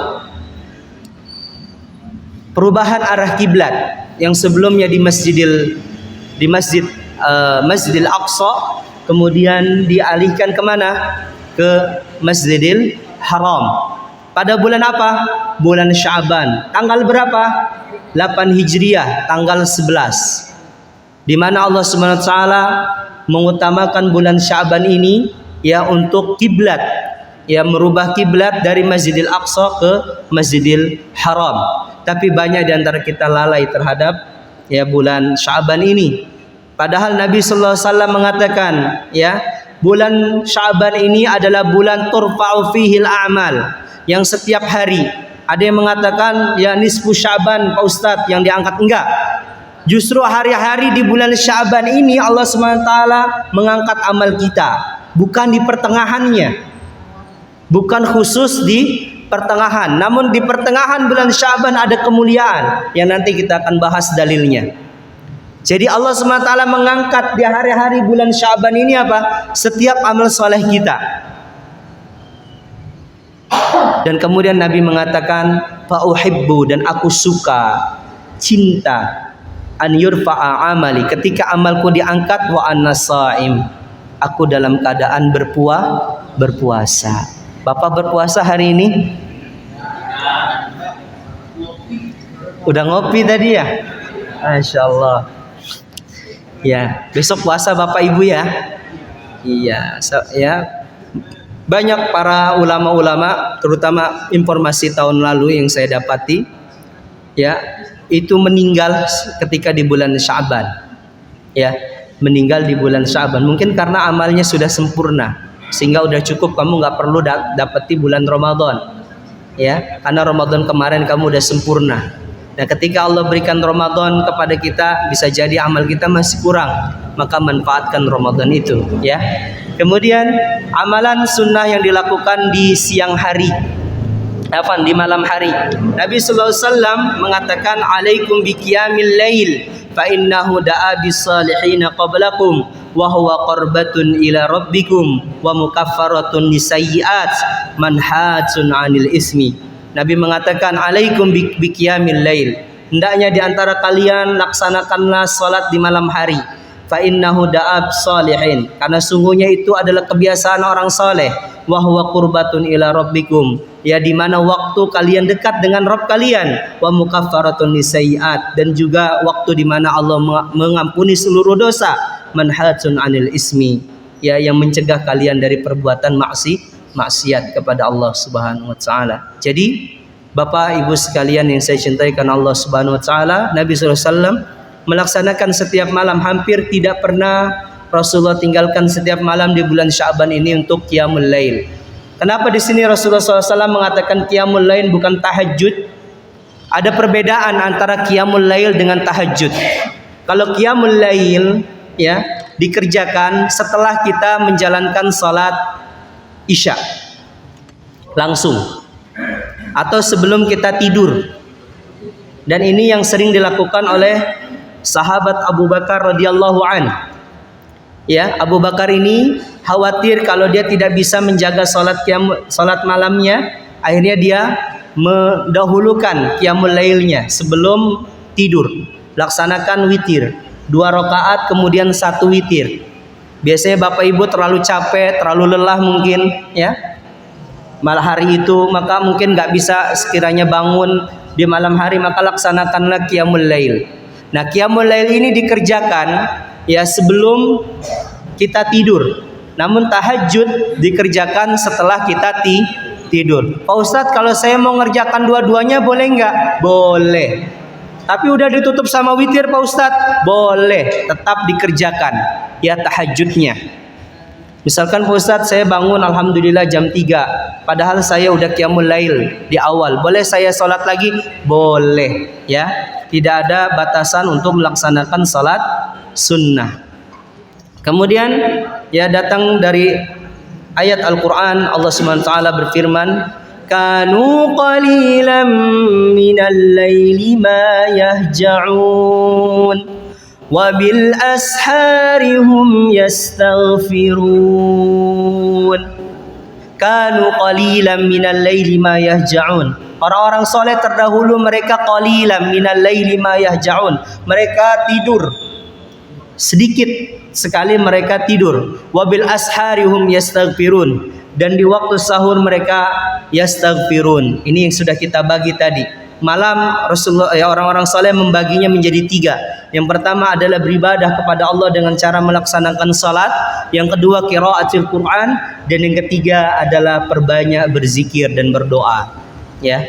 Perubahan arah kiblat yang sebelumnya di Masjidil Aqsa, kemudian dialihkan kemana? Ke Masjidil Haram. Pada bulan apa? Bulan Sya'ban. Tanggal berapa? 8 Hijriah, tanggal 11. Di mana Allah Subhanahu wa taala mengutamakan bulan Sya'ban ini ya untuk kiblat, ya merubah kiblat dari Masjidil Aqsa ke Masjidil Haram. Tapi banyak di antara kita lalai terhadap ya bulan Sya'ban ini. Padahal Nabi sallallahu alaihi wasallam mengatakan ya bulan Sya'ban ini adalah bulan turfa'u fihil a'mal, yang setiap hari. Ada yang mengatakan ya nisfu Sya'ban Pak Ustadz yang diangkat, enggak. Justru hari-hari di bulan Sya'ban ini Allah SWT mengangkat amal kita, bukan di pertengahannya, bukan khusus di pertengahan, namun di pertengahan bulan Sya'ban ada kemuliaan yang nanti kita akan bahas dalilnya. Jadi Allah SWT mengangkat di hari-hari bulan Sya'ban ini apa? Setiap amal soleh kita. Dan kemudian Nabi mengatakan fa uhibbu, dan aku suka, cinta, an yurfa'a amali, ketika amalku diangkat, wa anna sha'im, aku dalam keadaan berpuasa. Bapak berpuasa hari ini? Udah ngopi tadi ya? Masya Allah. Ya, besok puasa Bapak Ibu ya. Iya, ya. Banyak para ulama-ulama, terutama informasi tahun lalu yang saya dapati, ya, itu meninggal ketika di bulan Sya'ban. Ya, meninggal di bulan Sya'ban. Mungkin karena amalnya sudah sempurna, sehingga udah cukup, kamu nggak perlu dapati bulan Ramadan. Ya, karena Ramadan kemarin kamu udah sempurna. Nah, ketika Allah berikan Ramadan kepada kita, bisa jadi amal kita masih kurang, maka manfaatkan Ramadan itu, ya. Kemudian amalan sunnah yang dilakukan di siang hari, di malam hari. Nabi sallallahu alaihi wasallam mengatakan, "Alaikum biqiyamil lail, fa innahu da'a bis salihin qablakum wa huwa qurbatun ila rabbikum wa mukaffaratun lisayyi'at manhatun 'anil ismi." Nabi mengatakan, "Alaikum biqiyamil lail." Hendaknya di antara kalian laksanakanlah salat di malam hari. Fa innahu da'a bis salihin, karena sungguhnya itu adalah kebiasaan orang saleh. Wa huwa qurbatun ila rabbikum, ya, di mana waktu kalian dekat dengan Rabb kalian. Wa mukaffaratun lisayyi'at, dan juga waktu di mana Allah mengampuni seluruh dosa. Manhatun 'anil ismi, ya, yang mencegah kalian dari perbuatan maksiat kepada Allah Subhanahu wa taala. Jadi Bapak Ibu sekalian yang saya cintai karena Allah Subhanahu wa taala, Nabi sallallahu alaihi wasallam melaksanakan setiap malam, hampir tidak pernah Rasulullah tinggalkan setiap malam di bulan Sya'ban ini untuk qiyamul lail. Kenapa di sini Rasulullah SAW mengatakan qiyamul lail bukan tahajud? Ada perbedaan antara qiyamul lail dengan tahajud. Kalau qiyamul lail, ya, dikerjakan setelah kita menjalankan salat Isya langsung, atau sebelum kita tidur. Dan ini yang sering dilakukan oleh sahabat Abu Bakar radhiyallahu an. Ya, Abu Bakar ini khawatir kalau dia tidak bisa menjaga salat malamnya, akhirnya dia mendahulukan qiyamul lailnya sebelum tidur. Laksanakan witir, 2 rakaat kemudian 1 witir. Biasanya Bapak Ibu terlalu capek, terlalu lelah mungkin, ya, malam hari itu, maka mungkin nggak bisa sekiranya bangun di malam hari, maka laksanakanlah qiyamul lail. Nah, qiyamul lail ini dikerjakan, ya, sebelum kita tidur. Namun tahajud dikerjakan setelah kita tidur. Pak Ustadz, kalau saya mau ngerjakan dua-duanya boleh nggak? Boleh. Tapi udah ditutup sama witir Pak Ustadz? Boleh, tetap dikerjakan, ya, tahajudnya. Misalkan Pak Ustadz, saya bangun alhamdulillah jam 3, padahal saya udah qiyamul lail di awal. Boleh saya sholat lagi? Boleh, ya. Tidak ada batasan untuk melaksanakan salat sunnah. Kemudian, ya, datang dari ayat Al-Quran, Allah Subhanahu wa taala berfirman, "Kanu qalilan minal laili ma yahja'un wa bil ashari hum yastaghfirun." Kanu qalilan minal laili ma yahja'un. Orang-orang soleh terdahulu mereka qalilan minal laili ma yahja'un. Mereka tidur sedikit sekali, mereka tidur. Wabil ashari hum yastaghfirun, dan di waktu sahur mereka yastaghfirun. Ini yang sudah kita bagi tadi. Malam Rasulullah, ya, orang-orang soleh membaginya menjadi 3. Yang pertama adalah beribadah kepada Allah dengan cara melaksanakan salat. Yang kedua qiraatul Quran, dan yang ketiga adalah perbanyak berzikir dan berdoa. Ya.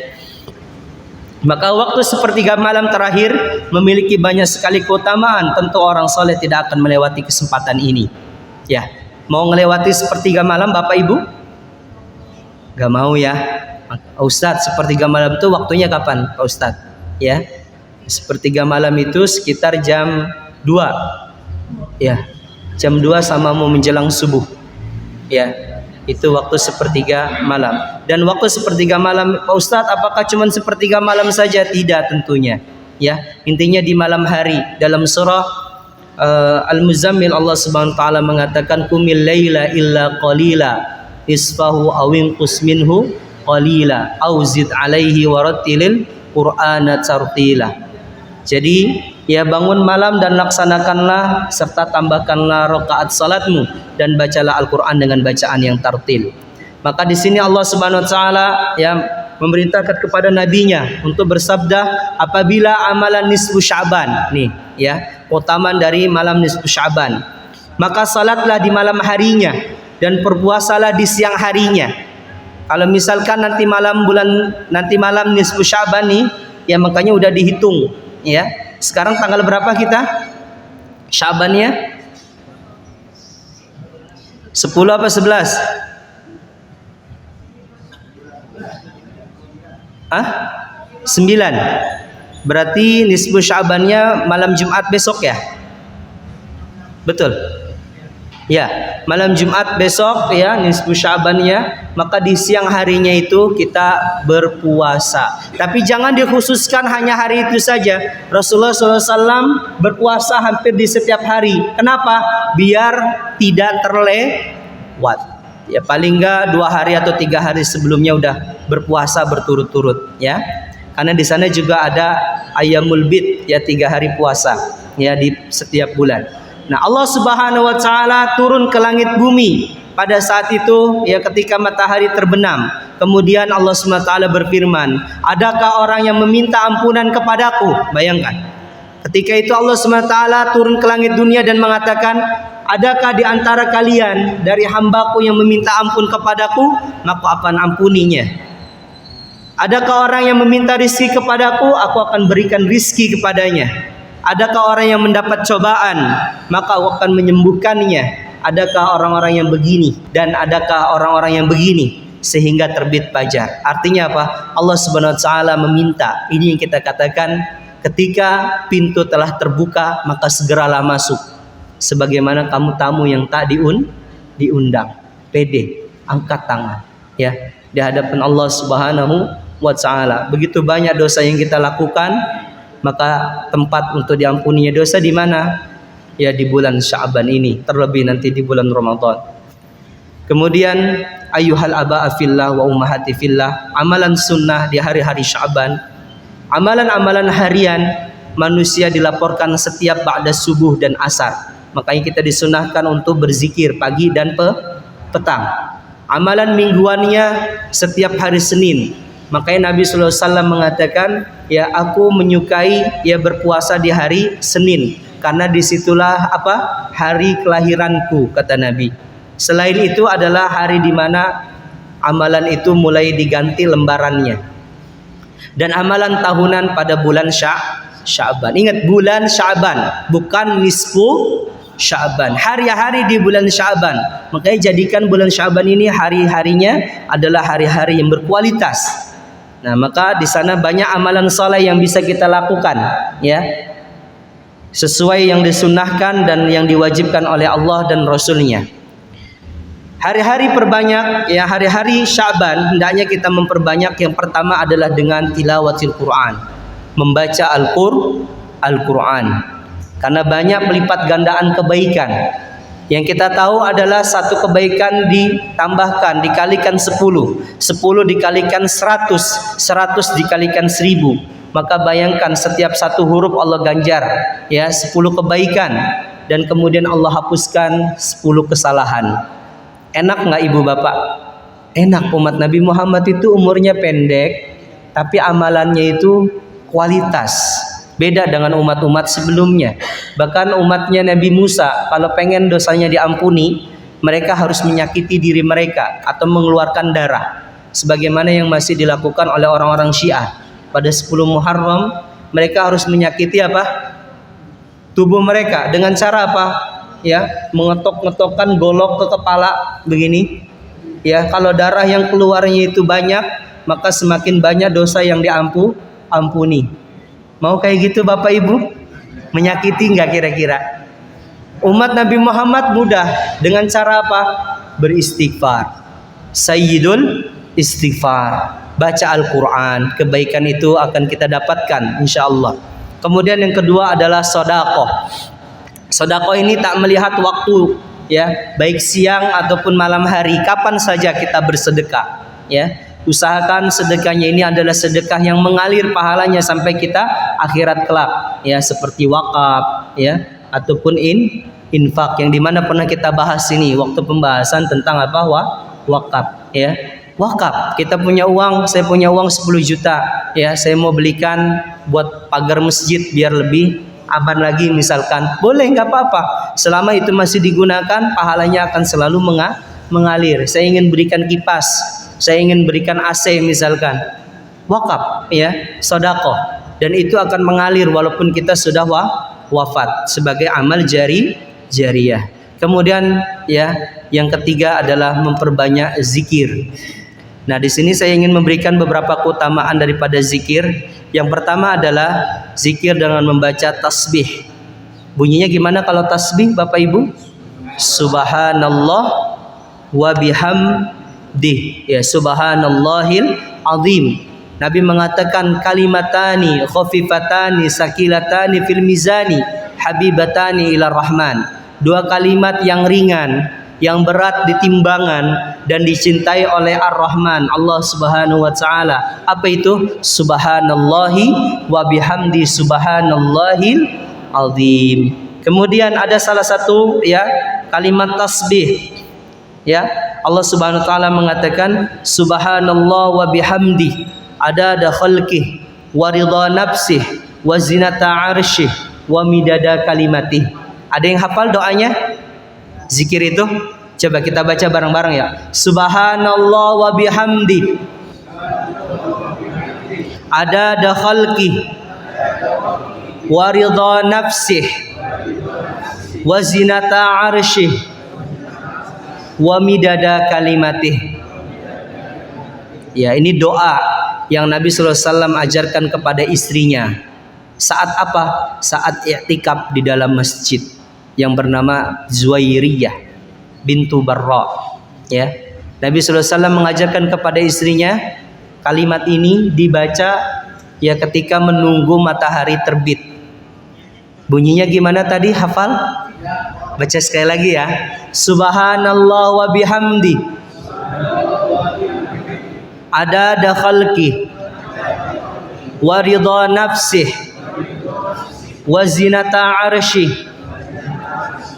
Maka waktu sepertiga malam terakhir memiliki banyak sekali keutamaan. Tentu orang soleh tidak akan melewati kesempatan ini. Ya, mau melewati sepertiga malam Bapak Ibu? Gak mau ya? Ustadz, sepertiga malam itu waktunya kapan Pak Ustadz? Ya, sepertiga malam itu sekitar jam 2. Ya, jam 2 sama mau menjelang subuh. Ya, itu waktu sepertiga malam. Dan waktu sepertiga malam, Pak Ustadz, apakah cuma sepertiga malam saja? Tidak tentunya. Ya, intinya di malam hari. Dalam surah Al-Muzammil Allah Subhanahu wa taala mengatakan, "Qumil laila illa qalila, isfahu aw inqus minhu qalila, aw zid alaihi warattilil Qur'ana tartila." Jadi, ya, bangun malam dan laksanakanlah serta tambahkanlah rakaat salatmu dan bacalah Al-Qur'an dengan bacaan yang tartil. Maka di sini Allah Subhanahu wa taala, ya, memerintahkan kepada nabinya untuk bersabda apabila amalan nisfu Sya'ban nih ya, keutamaan dari malam nisfu Sya'ban, maka salatlah di malam harinya dan berpuasalah di siang harinya. Kalau misalkan nanti malam nisfu Sya'ban nih ya, makanya udah dihitung ya. Sekarang tanggal berapa kita? Sya'bannya 10 apa 11? 9. Berarti nisfu Sya'bannya malam Jumat besok ya? Betul? Ya, malam Jumat besok ya nisfu Sya'bannya, maka di siang harinya itu kita berpuasa. Tapi jangan dikhususkan hanya hari itu saja. Rasulullah SAW berpuasa hampir di setiap hari. Kenapa? Biar tidak terlewat. Ya paling enggak 2 hari atau 3 hari sebelumnya udah berpuasa berturut-turut ya. Karena di sana juga ada Ayyamul Bid ya, 3 hari puasa ya di setiap bulan. Nah, Allah Subhanahu wa taala turun ke langit bumi pada saat itu ya, ketika matahari terbenam. Kemudian Allah Subhanahu wa taala berfirman, "Adakah orang yang meminta ampunan kepadaku?" Bayangkan. Ketika itu Allah Subhanahu wa taala turun ke langit dunia dan mengatakan, "Adakah di antara kalian dari hambaku yang meminta ampun kepadaku, maka akan ampuninya. Adakah orang yang meminta rizki kepadaku, aku akan berikan rizki kepadanya. Adakah orang yang mendapat cobaan, maka aku akan menyembuhkannya. Adakah orang-orang yang begini dan adakah orang-orang yang begini sehingga terbit fajar." Artinya apa? Allah Subhanahu wa taala meminta. Ini yang kita katakan, ketika pintu telah terbuka maka segeralah masuk. Sebagaimana kamu tamu yang tak diundang, pede, angkat tangan ya di hadapan Allah Subhanahu wa taala. Begitu banyak dosa yang kita lakukan, maka tempat untuk diampuninya dosa di mana? Ya di bulan Sya'ban ini, terlebih nanti di bulan Ramadan. Kemudian ayyuhal aba'a fillah wa ummahati fillah, amalan sunnah di hari-hari Sya'ban, amalan-amalan harian manusia dilaporkan setiap ba'da subuh dan asar. Makanya kita disunahkan untuk berzikir pagi dan petang. Amalan mingguannya setiap hari Senin. Makanya Nabi SAW mengatakan, ya aku menyukai ya berpuasa di hari Senin, karena disitulah apa? Hari kelahiranku, kata Nabi. Selain itu adalah hari di mana amalan itu mulai diganti lembarannya. Dan amalan tahunan pada bulan Sya'ban. Ingat, bulan Sya'ban, bukan nisfu Sya'ban. Hari-hari di bulan Sya'ban. Makanya jadikan bulan Sya'ban ini hari-harinya adalah hari-hari yang berkualitas. Nah, maka di sana banyak amalan saleh yang bisa kita lakukan, ya, sesuai yang disunnahkan dan yang diwajibkan oleh Allah dan Rasulnya. Hari-hari perbanyak, ya, hari-hari Sya'ban hendaknya kita memperbanyak. Yang pertama adalah dengan tilawatil Quran, membaca Al-Quran, karena banyak melipat gandaan kebaikan. Yang kita tahu adalah satu kebaikan ditambahkan, dikalikan 10, 10 dikalikan 100, 100 dikalikan 1000. Maka bayangkan setiap satu huruf Allah ganjar ya 10 kebaikan, dan kemudian Allah hapuskan 10 kesalahan. Enak nggak ibu bapak? Enak. Umat Nabi Muhammad itu umurnya pendek, tapi amalannya itu kualitas. Beda dengan umat-umat sebelumnya. Bahkan umatnya Nabi Musa, kalau pengen dosanya diampuni, mereka harus menyakiti diri mereka atau mengeluarkan darah, sebagaimana yang masih dilakukan oleh orang-orang Syiah. Pada 10 Muharram mereka harus menyakiti apa? Tubuh mereka. Dengan cara apa? Ya, mengetok-ngetokkan golok ke kepala begini. Ya, kalau darah yang keluarnya itu banyak, maka semakin banyak dosa yang diampuni. Mau kayak gitu Bapak Ibu? Menyakiti nggak kira-kira? Umat Nabi Muhammad mudah. Dengan cara apa? Beristighfar. Sayyidul istighfar. Baca Al-Quran. Kebaikan itu akan kita dapatkan insya Allah. Kemudian yang kedua adalah sedekah. Sedekah ini tak melihat waktu, ya, baik siang ataupun malam hari, kapan saja kita bersedekah, ya. Usahakan sedekahnya ini adalah sedekah yang mengalir pahalanya sampai kita akhirat kelak, ya, seperti wakaf, ya, ataupun infak, yang dimana pernah kita bahas ini waktu pembahasan tentang apa? Wakaf, ya. Wakaf. Kita punya uang, saya punya uang 10 juta, ya, saya mau belikan buat pagar masjid biar lebih aman lagi misalkan. Boleh, nggak apa-apa. Selama itu masih digunakan, pahalanya akan selalu mengalir. Saya ingin berikan kipas, saya ingin berikan AC misalkan. Wakaf, ya, sedekah. Dan itu akan mengalir walaupun kita sudah wafat sebagai amal jariyah. Kemudian, ya, yang ketiga adalah memperbanyak zikir. Nah, di sini saya ingin memberikan beberapa keutamaan daripada zikir. Yang pertama adalah zikir dengan membaca tasbih. Bunyinya gimana kalau tasbih, Bapak Ibu? Subhanallah wa bihamdih. Ya, subhanallahil azim. Nabi mengatakan kalimatani khafifatani sakilatani fil mizani habibatani ila rahman. Dua kalimat yang ringan, yang berat di timbangan dan dicintai oleh Ar-Rahman, Allah Subhanahu wa taala. Apa itu? Subhanallahi wa bihamdi subhanallahil azim. Kemudian ada salah satu, ya, kalimat tasbih. Ya, Allah Subhanahu wa taala mengatakan subhanallah wa bihamdi adada khalqih wa ridha nafsih wa zinata arsyih wa midada kalimatih. Ada yang hafal doanya? Zikir itu? Coba kita baca bareng-bareng, ya. Subhanallah wa bihamdi adada khalqih wa ridha nafsih wa zinata arsyih wa midada kalimatih. Ya, ini doa yang Nabi sallallahu alaihi wasallam ajarkan kepada istrinya. Saat apa? Saat i'tikaf di dalam masjid yang bernama Zuwairiyah bintu Barra. Ya, Nabi sallallahu alaihi wasallam mengajarkan kepada istrinya kalimat ini dibaca, ya, ketika menunggu matahari terbit. Bunyinya gimana tadi? Hafal? Baca sekali lagi, ya. Subhanallah wa bihamdi adada khalqih wa ridha nafsih wa zinata arsyih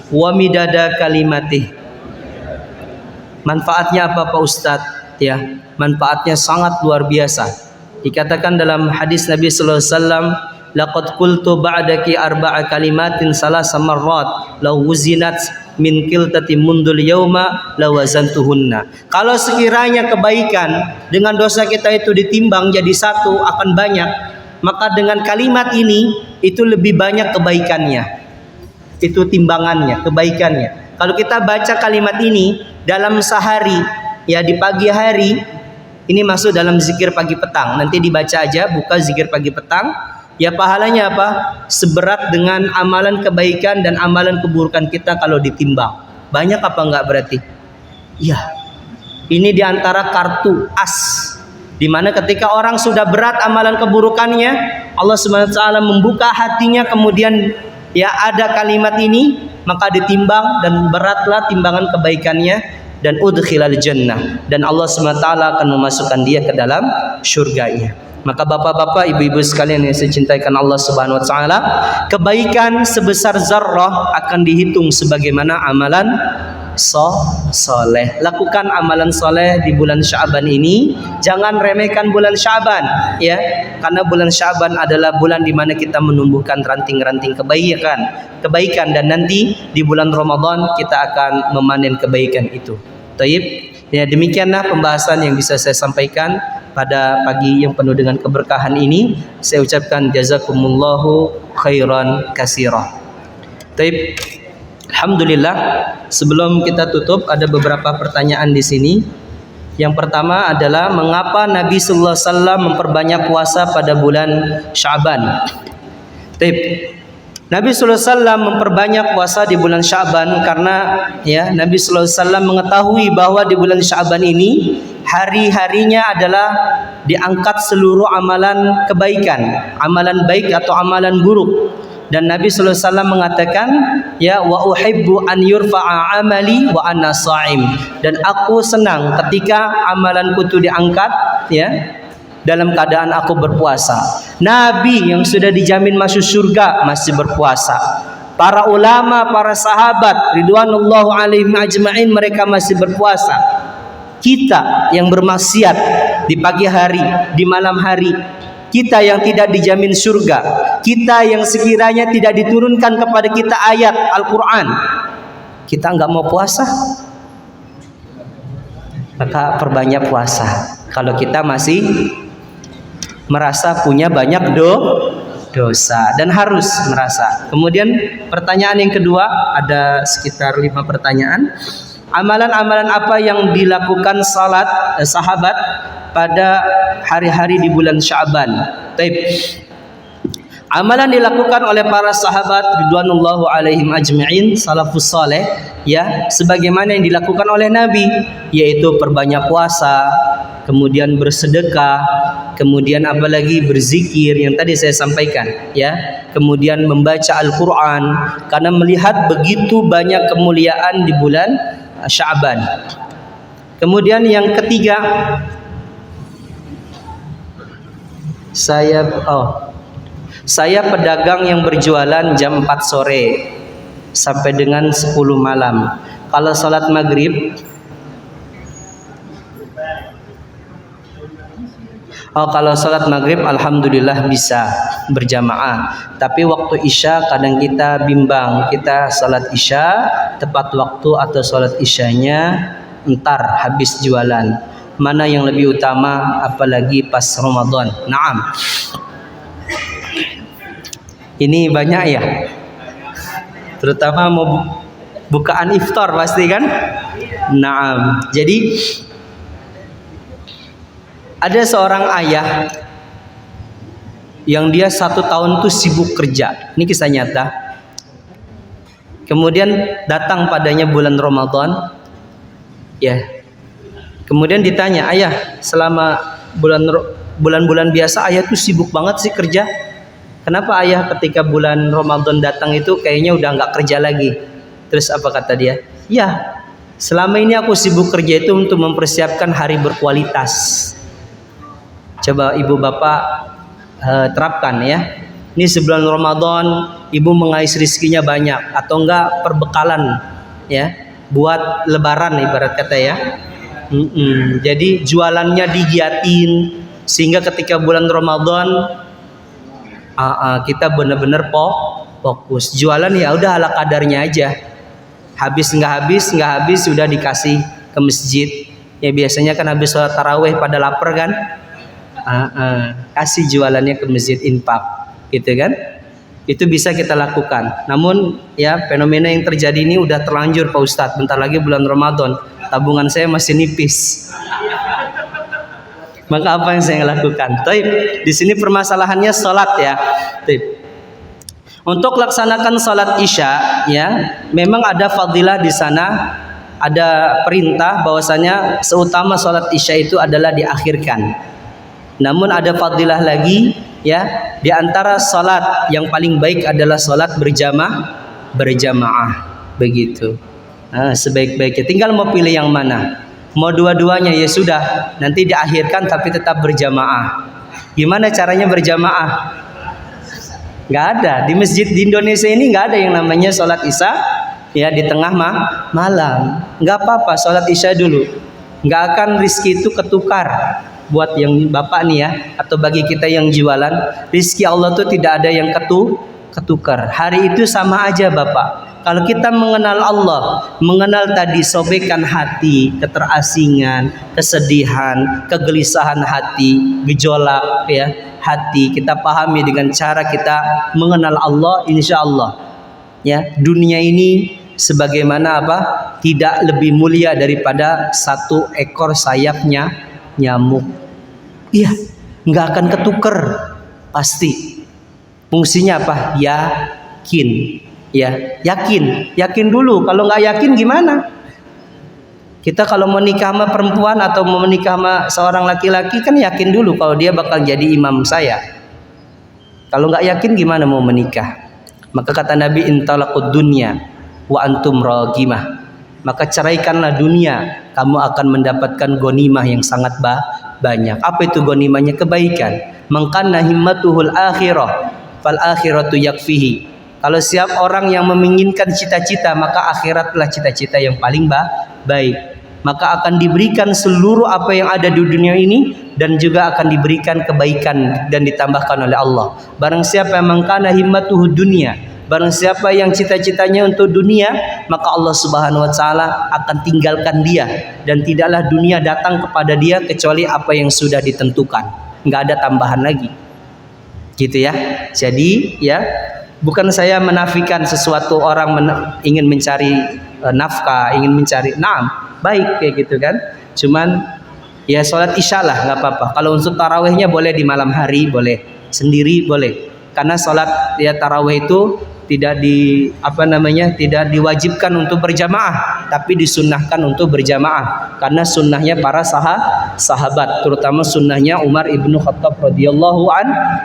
wa midada kalimatih. Manfaatnya apa, Pak Ustadz? Ya, manfaatnya sangat luar biasa. Dikatakan dalam hadis Nabi sallallahu alaihi wasallam, laqad qultu ba'daki arba'a kalimatin salasa marrat law wuzinat min qiltati mundul yauma lawazantuhunna. Kalau sekiranya kebaikan dengan dosa kita itu ditimbang jadi satu akan banyak, maka dengan kalimat ini itu lebih banyak kebaikannya. Itu timbangannya, kebaikannya. Kalau kita baca kalimat ini dalam sehari, ya, di pagi hari, ini masuk dalam zikir pagi petang. Nanti dibaca aja, buka zikir pagi petang. Ya, pahalanya apa? Seberat dengan amalan kebaikan dan amalan keburukan kita kalau ditimbang. Banyak apa enggak berarti? Ya, ini diantara kartu as, dimana ketika orang sudah berat amalan keburukannya, Allah Subhanahu wa taala membuka hatinya, kemudian, ya, ada kalimat ini, maka ditimbang dan beratlah timbangan kebaikannya, dan udkhilal jannah, dan Allah Subhanahu wa taala akan memasukkan dia ke dalam surganya. Maka bapak-bapak, ibu-ibu sekalian yang saya cintakan Allah Subhanahu wa taala, kebaikan sebesar zarrah akan dihitung sebagaimana amalan soleh. Lakukan amalan soleh di bulan Sya'ban ini. Jangan remehkan bulan Sya'ban, ya, karena bulan Sya'ban adalah bulan di mana kita menumbuhkan ranting-ranting kebaikan, dan nanti di bulan Ramadan kita akan memanen kebaikan itu. Taib. Ya, demikianlah pembahasan yang bisa saya sampaikan pada pagi yang penuh dengan keberkahan ini. Saya ucapkan jazakumullahu khairan katsira. Taib. Alhamdulillah, sebelum kita tutup ada beberapa pertanyaan di sini. Yang pertama adalah mengapa Nabi sallallahu alaihi wasallam memperbanyak puasa pada bulan Sya'ban? Taib. Nabi sallallahu alaihi wasallam memperbanyak puasa di bulan Sya'ban karena, ya, Nabi sallallahu alaihi wasallam mengetahui bahwa di bulan Sya'ban ini hari-harinya adalah diangkat seluruh amalan kebaikan, amalan baik atau amalan buruk. Dan Nabi sallallahu alaihi wasallam mengatakan, ya, wa uhibbu an yurfa'a amali wa ana sha'im. Dan aku senang ketika amalanku itu diangkat, ya, dalam keadaan aku berpuasa. Nabi yang sudah dijamin masuk surga masih berpuasa. Para ulama, para sahabat ridwanullahu alaihim ajma'in, mereka masih berpuasa. Kita yang bermaksiat di pagi hari, di malam hari, kita yang tidak dijamin surga, kita yang sekiranya tidak diturunkan kepada kita ayat Al-Quran, kita nggak mau puasa, maka perbanyak puasa. Kalau kita masih merasa punya banyak dosa dan harus merasa. Kemudian pertanyaan yang kedua, ada sekitar 5 pertanyaan. Amalan-amalan apa yang dilakukan sahabat pada hari-hari di bulan Sya'ban? Baik. Amalan dilakukan oleh para sahabat ridwanullahu alaihim ajma'in, salafus saleh, ya, sebagaimana yang dilakukan oleh Nabi, yaitu perbanyak puasa, kemudian bersedekah, kemudian apalagi berzikir yang tadi saya sampaikan, ya, kemudian membaca Al-Quran, karena melihat begitu banyak kemuliaan di bulan Sya'ban. Kemudian yang ketiga, saya pedagang yang berjualan jam 4 sore sampai dengan 10 malam. Kalau salat maghrib, kalau salat maghrib alhamdulillah bisa berjamaah. Tapi waktu isya kadang kita bimbang. Kita salat isya tepat waktu atau salat isyanya entar habis jualan. Mana yang lebih utama, apalagi pas Ramadan. Naam. Ini banyak ya. Terutama mau bukaan iftar pasti kan? Naam. Jadi ada seorang ayah yang dia 1 tahun tuh sibuk kerja. Ini kisah nyata. Kemudian datang padanya bulan Ramadan, ya. Kemudian ditanya, ayah, selama bulan-bulan biasa ayah tuh sibuk banget sih kerja. Kenapa ayah ketika bulan Ramadan datang itu kayaknya udah nggak kerja lagi? Terus apa kata dia? Ya, selama ini aku sibuk kerja itu untuk mempersiapkan hari berkualitas. Coba ibu bapak terapkan ya. Ini sebelum Ramadan ibu mengais rizkinya banyak atau enggak perbekalan ya buat lebaran ibarat kata ya. Jadi jualannya digiatin sehingga ketika bulan Ramadan kita benar-benar fokus. Jualan ya udah ala kadarnya aja. Habis nggak habis sudah dikasih ke masjid. Ya biasanya kan habis sholat tarawih pada lapar kan. Kasih jualannya ke masjid infak gitu kan, itu bisa kita lakukan. Namun ya fenomena yang terjadi ini udah terlanjur Pak Ustadz, bentar lagi bulan Ramadan, tabungan saya masih nipis, maka apa yang saya lakukan? Taib. Di sini permasalahannya sholat ya. Taib. Untuk laksanakan sholat isya ya, memang ada fadilah di sana, ada perintah bahwasanya seutama sholat isya itu adalah diakhirkan. Namun ada fadilah lagi ya, di antara salat yang paling baik adalah salat berjamaah begitu. Sebaik-baiknya tinggal mau pilih yang mana. Mau dua-duanya ya sudah, nanti diakhirkan tapi tetap berjamaah. Gimana caranya berjamaah? Nggak ada. Di masjid di Indonesia ini nggak ada yang namanya salat isya ya di tengah malam. Nggak apa-apa, salat isya dulu. Nggak akan rizki itu ketukar. Buat yang bapak nih ya, atau bagi kita yang jualan, rizki Allah tuh tidak ada yang ketukar. Hari itu sama aja bapak. Kalau kita mengenal Allah, mengenal tadi sobekan hati, keterasingan, kesedihan, kegelisahan hati, gejolak ya hati, kita pahami dengan cara kita mengenal Allah, insya Allah ya dunia ini sebagaimana apa? Tidak lebih mulia daripada 1 ekor sayapnya nyamuk. Iya, nggak akan ketuker pasti. Fungsinya apa? Yakin, ya yakin dulu. Kalau nggak yakin gimana? Kita kalau mau nikah sama perempuan atau mau menikah sama seorang laki-laki kan yakin dulu kalau dia bakal jadi imam saya. Kalau nggak yakin gimana mau menikah? Maka kata Nabi, intalaqud dunya wa antum ragimah. Maka ceraikanlah dunia, kamu akan mendapatkan ghanimah yang sangat banyak. Apa itu ghanimahnya? Kebaikan. Mangkanna himmatuhul akhirah fal akhiratu yakfihi. Kalau siap orang yang menginginkan cita-cita, maka akhiratlah cita-cita yang paling baik. maka akan diberikan seluruh apa yang ada di dunia ini, dan juga akan diberikan kebaikan dan ditambahkan oleh Allah. Barang siapa yang mangkana himmatuhu dunia, barang siapa yang cita-citanya untuk dunia, maka Allah Subhanahu wa taala akan tinggalkan dia, dan tidaklah dunia datang kepada dia kecuali apa yang sudah ditentukan. Enggak ada tambahan lagi. Gitu ya. Jadi ya, bukan saya menafikan sesuatu orang ingin mencari nafkah, ingin mencari baik kayak gitu kan. Cuman ya sholat isya lah nggak apa-apa. Kalau untuk tarawehnya boleh di malam hari, boleh sendiri boleh. Karena sholat ya taraweh itu tidak tidak diwajibkan untuk berjamaah, tapi disunnahkan untuk berjamaah karena sunnahnya para sahabat, terutama sunnahnya Umar ibnu Khattab radhiyallahu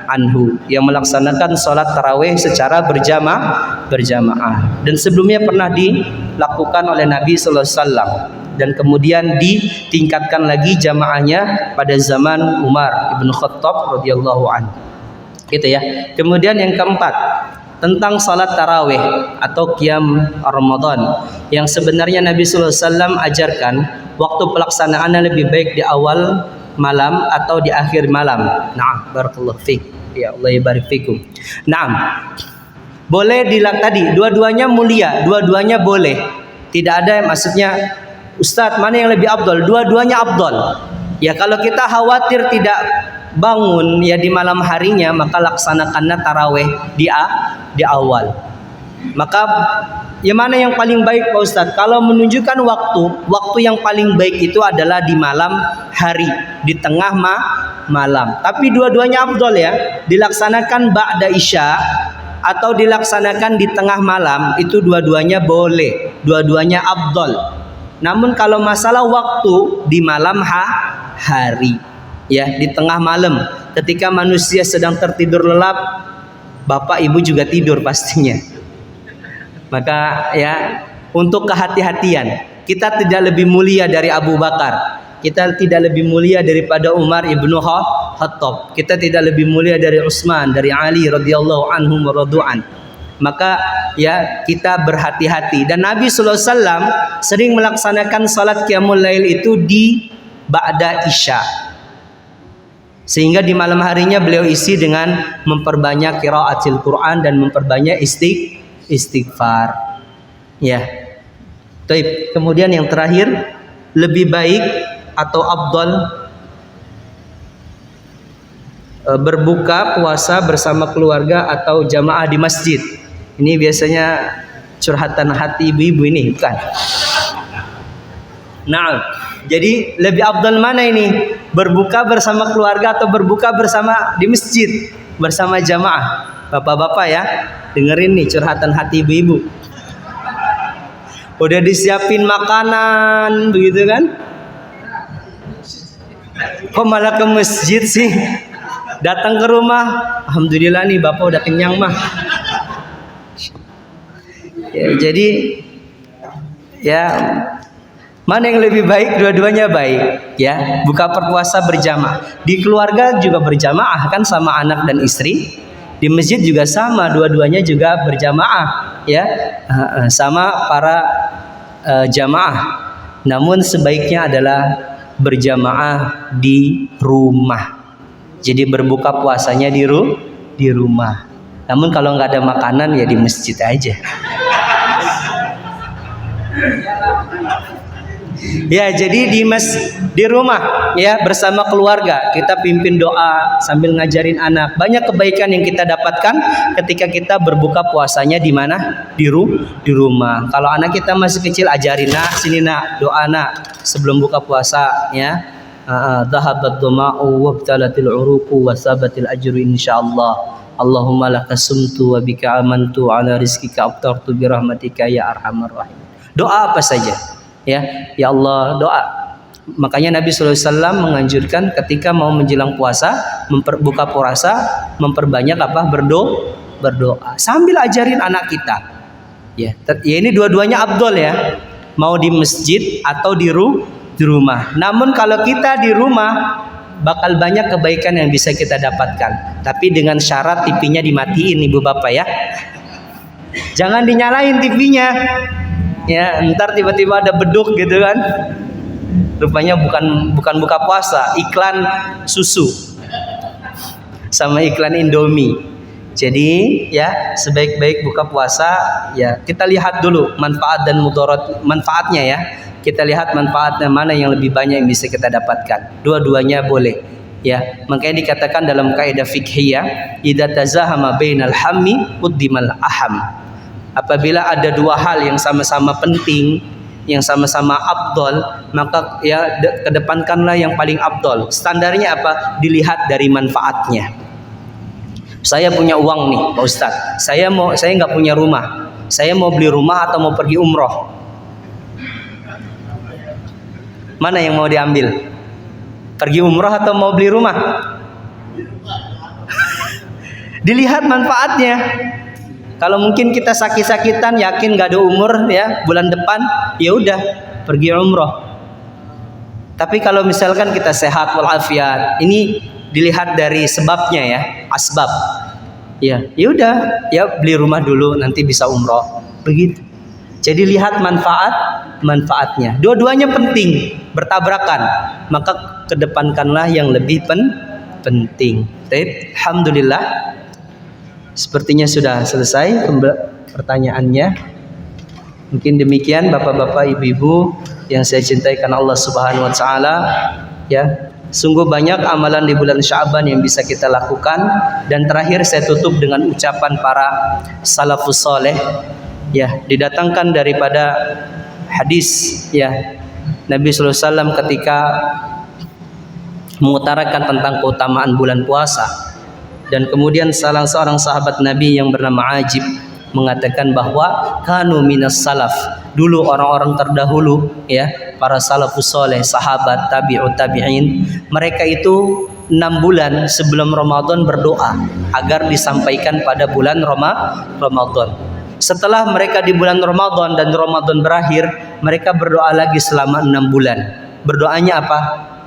anhu yang melaksanakan sholat taraweh secara berjamaah. Dan sebelumnya pernah dilakukan oleh Nabi sallallahu alaihi wasallam, dan kemudian ditingkatkan lagi jamaahnya pada zaman Umar ibnu Khattab radhiyallahu anhu. Gitu ya. Kemudian yang keempat, tentang salat tarawih atau qiyam Ramadan, yang sebenarnya Nabi sallallahu alaihi wasallam ajarkan waktu pelaksanaannya lebih baik di awal malam atau di akhir malam. Barakallahu fiik. Ya Allah barik fikum. Boleh tadi dua-duanya mulia, dua-duanya boleh. Tidak ada maksudnya Ustadz mana yang lebih afdal? Dua-duanya afdal. Ya kalau kita khawatir tidak bangun ya di malam harinya, maka laksanakanlah taraweh di awal. Maka yang mana yang paling baik Pak Ustadz? Kalau menunjukkan waktu yang paling baik itu adalah di malam hari, di tengah malam. Tapi dua-duanya afdal ya, dilaksanakan ba'da isya atau dilaksanakan di tengah malam, itu dua-duanya boleh, dua-duanya afdal. Namun kalau masalah waktu, di malam hari, ya di tengah malam, ketika manusia sedang tertidur lelap, bapak ibu juga tidur pastinya. Maka ya untuk kehati-hatian, kita tidak lebih mulia dari Abu Bakar, kita tidak lebih mulia daripada Umar ibnu Khattab, kita tidak lebih mulia dari Utsman, dari Ali radhiyallahu anhum wa radu'an. Maka ya kita berhati-hati. Dan Nabi sallallahu alaihi wasallam sering melaksanakan salat qiyamul lail itu di ba'da isya, sehingga di malam harinya beliau isi dengan memperbanyak qiraatil Quran dan memperbanyak istighfar. Ya. Baik, kemudian yang terakhir, lebih baik atau afdal berbuka puasa bersama keluarga atau jamaah di masjid? Ini biasanya curhatan hati ibu-ibu ini, bukan? Jadi lebih afdal mana ini? Berbuka bersama keluarga atau berbuka bersama di masjid bersama jamaah? Bapak-bapak ya, dengerin nih curhatan hati ibu-ibu. Udah disiapin makanan begitu kan? Kok malah ke masjid sih? Datang ke rumah, alhamdulillah nih bapak udah kenyang mah. Ya, jadi ya mana yang lebih baik? Dua-duanya baik ya. Buka berpuasa berjamaah di keluarga juga berjamaah kan, sama anak dan istri. Di masjid juga sama, dua-duanya juga berjamaah ya, sama para jamaah. Namun sebaiknya adalah berjamaah di rumah. Jadi berbuka puasanya di rumah. Namun kalau nggak ada makanan ya di masjid aja. Ya, jadi di rumah ya bersama keluarga kita pimpin doa sambil ngajarin anak. Banyak kebaikan yang kita dapatkan ketika kita berbuka puasanya di mana? Di rumah. Kalau anak kita masih kecil, ajarin, nak sini nak, doa nak sebelum buka puasa ya. Dhahabat dhama'u wabtalatil uruqu wa sabatil ajru insyaallah. Allahumma lakasumtu wa bika amantu ala rizkika aftartu bi rahmatika ya arhamar rahim. Doa apa saja ya Allah, doa. Makanya Nabi sallallahu alaihi wasallam menganjurkan ketika mau menjelang puasa, buka puasa, memperbanyak berdoa sambil ajarin anak kita. Ya ini dua-duanya afdal ya. Mau di masjid atau di rumah. Namun kalau kita di rumah bakal banyak kebaikan yang bisa kita dapatkan. Tapi dengan syarat TV-nya dimatiin ibu bapak ya. Jangan dinyalain TV-nya. Ya, ntar tiba-tiba ada beduk gitu kan. Rupanya bukan buka puasa, iklan susu sama iklan Indomie. Jadi ya sebaik-baik buka puasa ya kita lihat dulu manfaat dan mudarat manfaatnya ya. Kita lihat manfaatnya mana yang lebih banyak yang bisa kita dapatkan. Dua-duanya boleh. Ya, makanya dikatakan dalam kaidah fikhiyah, idza tazahama bainal hammi quddimal aham. Apabila ada dua hal yang sama-sama penting, yang sama-sama afdol, maka ya kedepankanlah yang paling afdol. Standarnya apa? Dilihat dari manfaatnya. Saya punya uang nih, Pak Ustadz. Saya nggak punya rumah. Saya mau beli rumah atau mau pergi umroh. Mana yang mau diambil? Pergi umroh atau mau beli rumah? Dilihat manfaatnya. Kalau mungkin kita sakit-sakitan, yakin gak ada umur ya bulan depan, ya udah pergi umroh. Tapi kalau misalkan kita sehat walafiat, ini dilihat dari sebabnya ya, asbab. Ya udah, ya beli rumah dulu, nanti bisa umroh. Begitu. Jadi lihat manfaatnya. Dua-duanya penting, bertabrakan. Maka kedepankanlah yang lebih penting. Alhamdulillah. Sepertinya sudah selesai pertanyaannya. Mungkin demikian Bapak-bapak, Ibu-ibu yang saya cintai karena Allah Subhanahu wa taala, ya. Sungguh banyak amalan di bulan Sya'ban yang bisa kita lakukan, dan terakhir saya tutup dengan ucapan para salafus saleh. Ya, didatangkan daripada hadis ya Nabi sallallahu alaihi wasallam ketika mengutarakan tentang keutamaan bulan puasa, dan kemudian salah seorang sahabat Nabi yang bernama Ajib mengatakan bahwa kanu minas salaf, dulu orang-orang terdahulu ya, para salafus saleh, sahabat, tabi'ut tabi'in, mereka itu 6 bulan sebelum Ramadan berdoa agar disampaikan pada bulan Ramadan. Setelah mereka di bulan Ramadan dan Ramadan berakhir, mereka berdoa lagi selama 6 bulan. Berdoanya apa?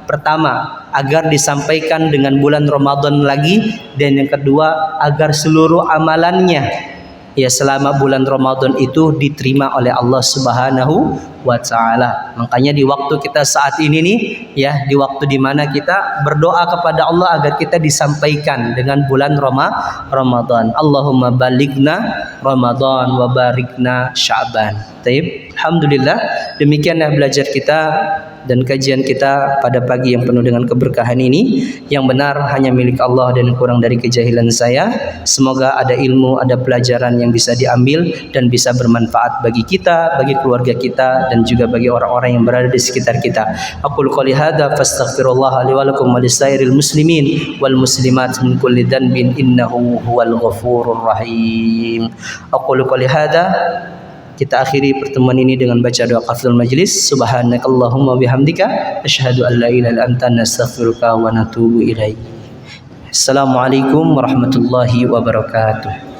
Pertama, agar disampaikan dengan bulan Ramadan lagi, dan yang kedua, agar seluruh amalannya ya selama bulan Ramadan itu diterima oleh Allah Subhanahu wa taala. Makanya di waktu kita saat ini nih ya, di waktu dimana kita berdoa kepada Allah agar kita disampaikan dengan bulan Ramadan. Allahumma balighna Ramadan wa barikna Sya'ban. Taib. Alhamdulillah, demikianlah belajar kita dan kajian kita pada pagi yang penuh dengan keberkahan ini. Yang benar hanya milik Allah dan kurang dari kejahilan saya. Semoga ada ilmu, ada pelajaran yang bisa diambil dan bisa bermanfaat bagi kita, bagi keluarga kita, dan juga bagi orang-orang yang berada di sekitar kita. Aqul qouli hadza fastaghfirullah li wa lakum wa lisairil muslimin wal muslimat min kulli dhanbin innahu huwal ghafurur rahim. Aqul qouli hadza. Kita akhiri pertemuan ini dengan baca doa qaflul majlis. Subhanakallahumma bihamdika asyhadu an la ilaha illa anta nastaghfiruka wa natubu ilaik. Assalamualaikum warahmatullahi wabarakatuh.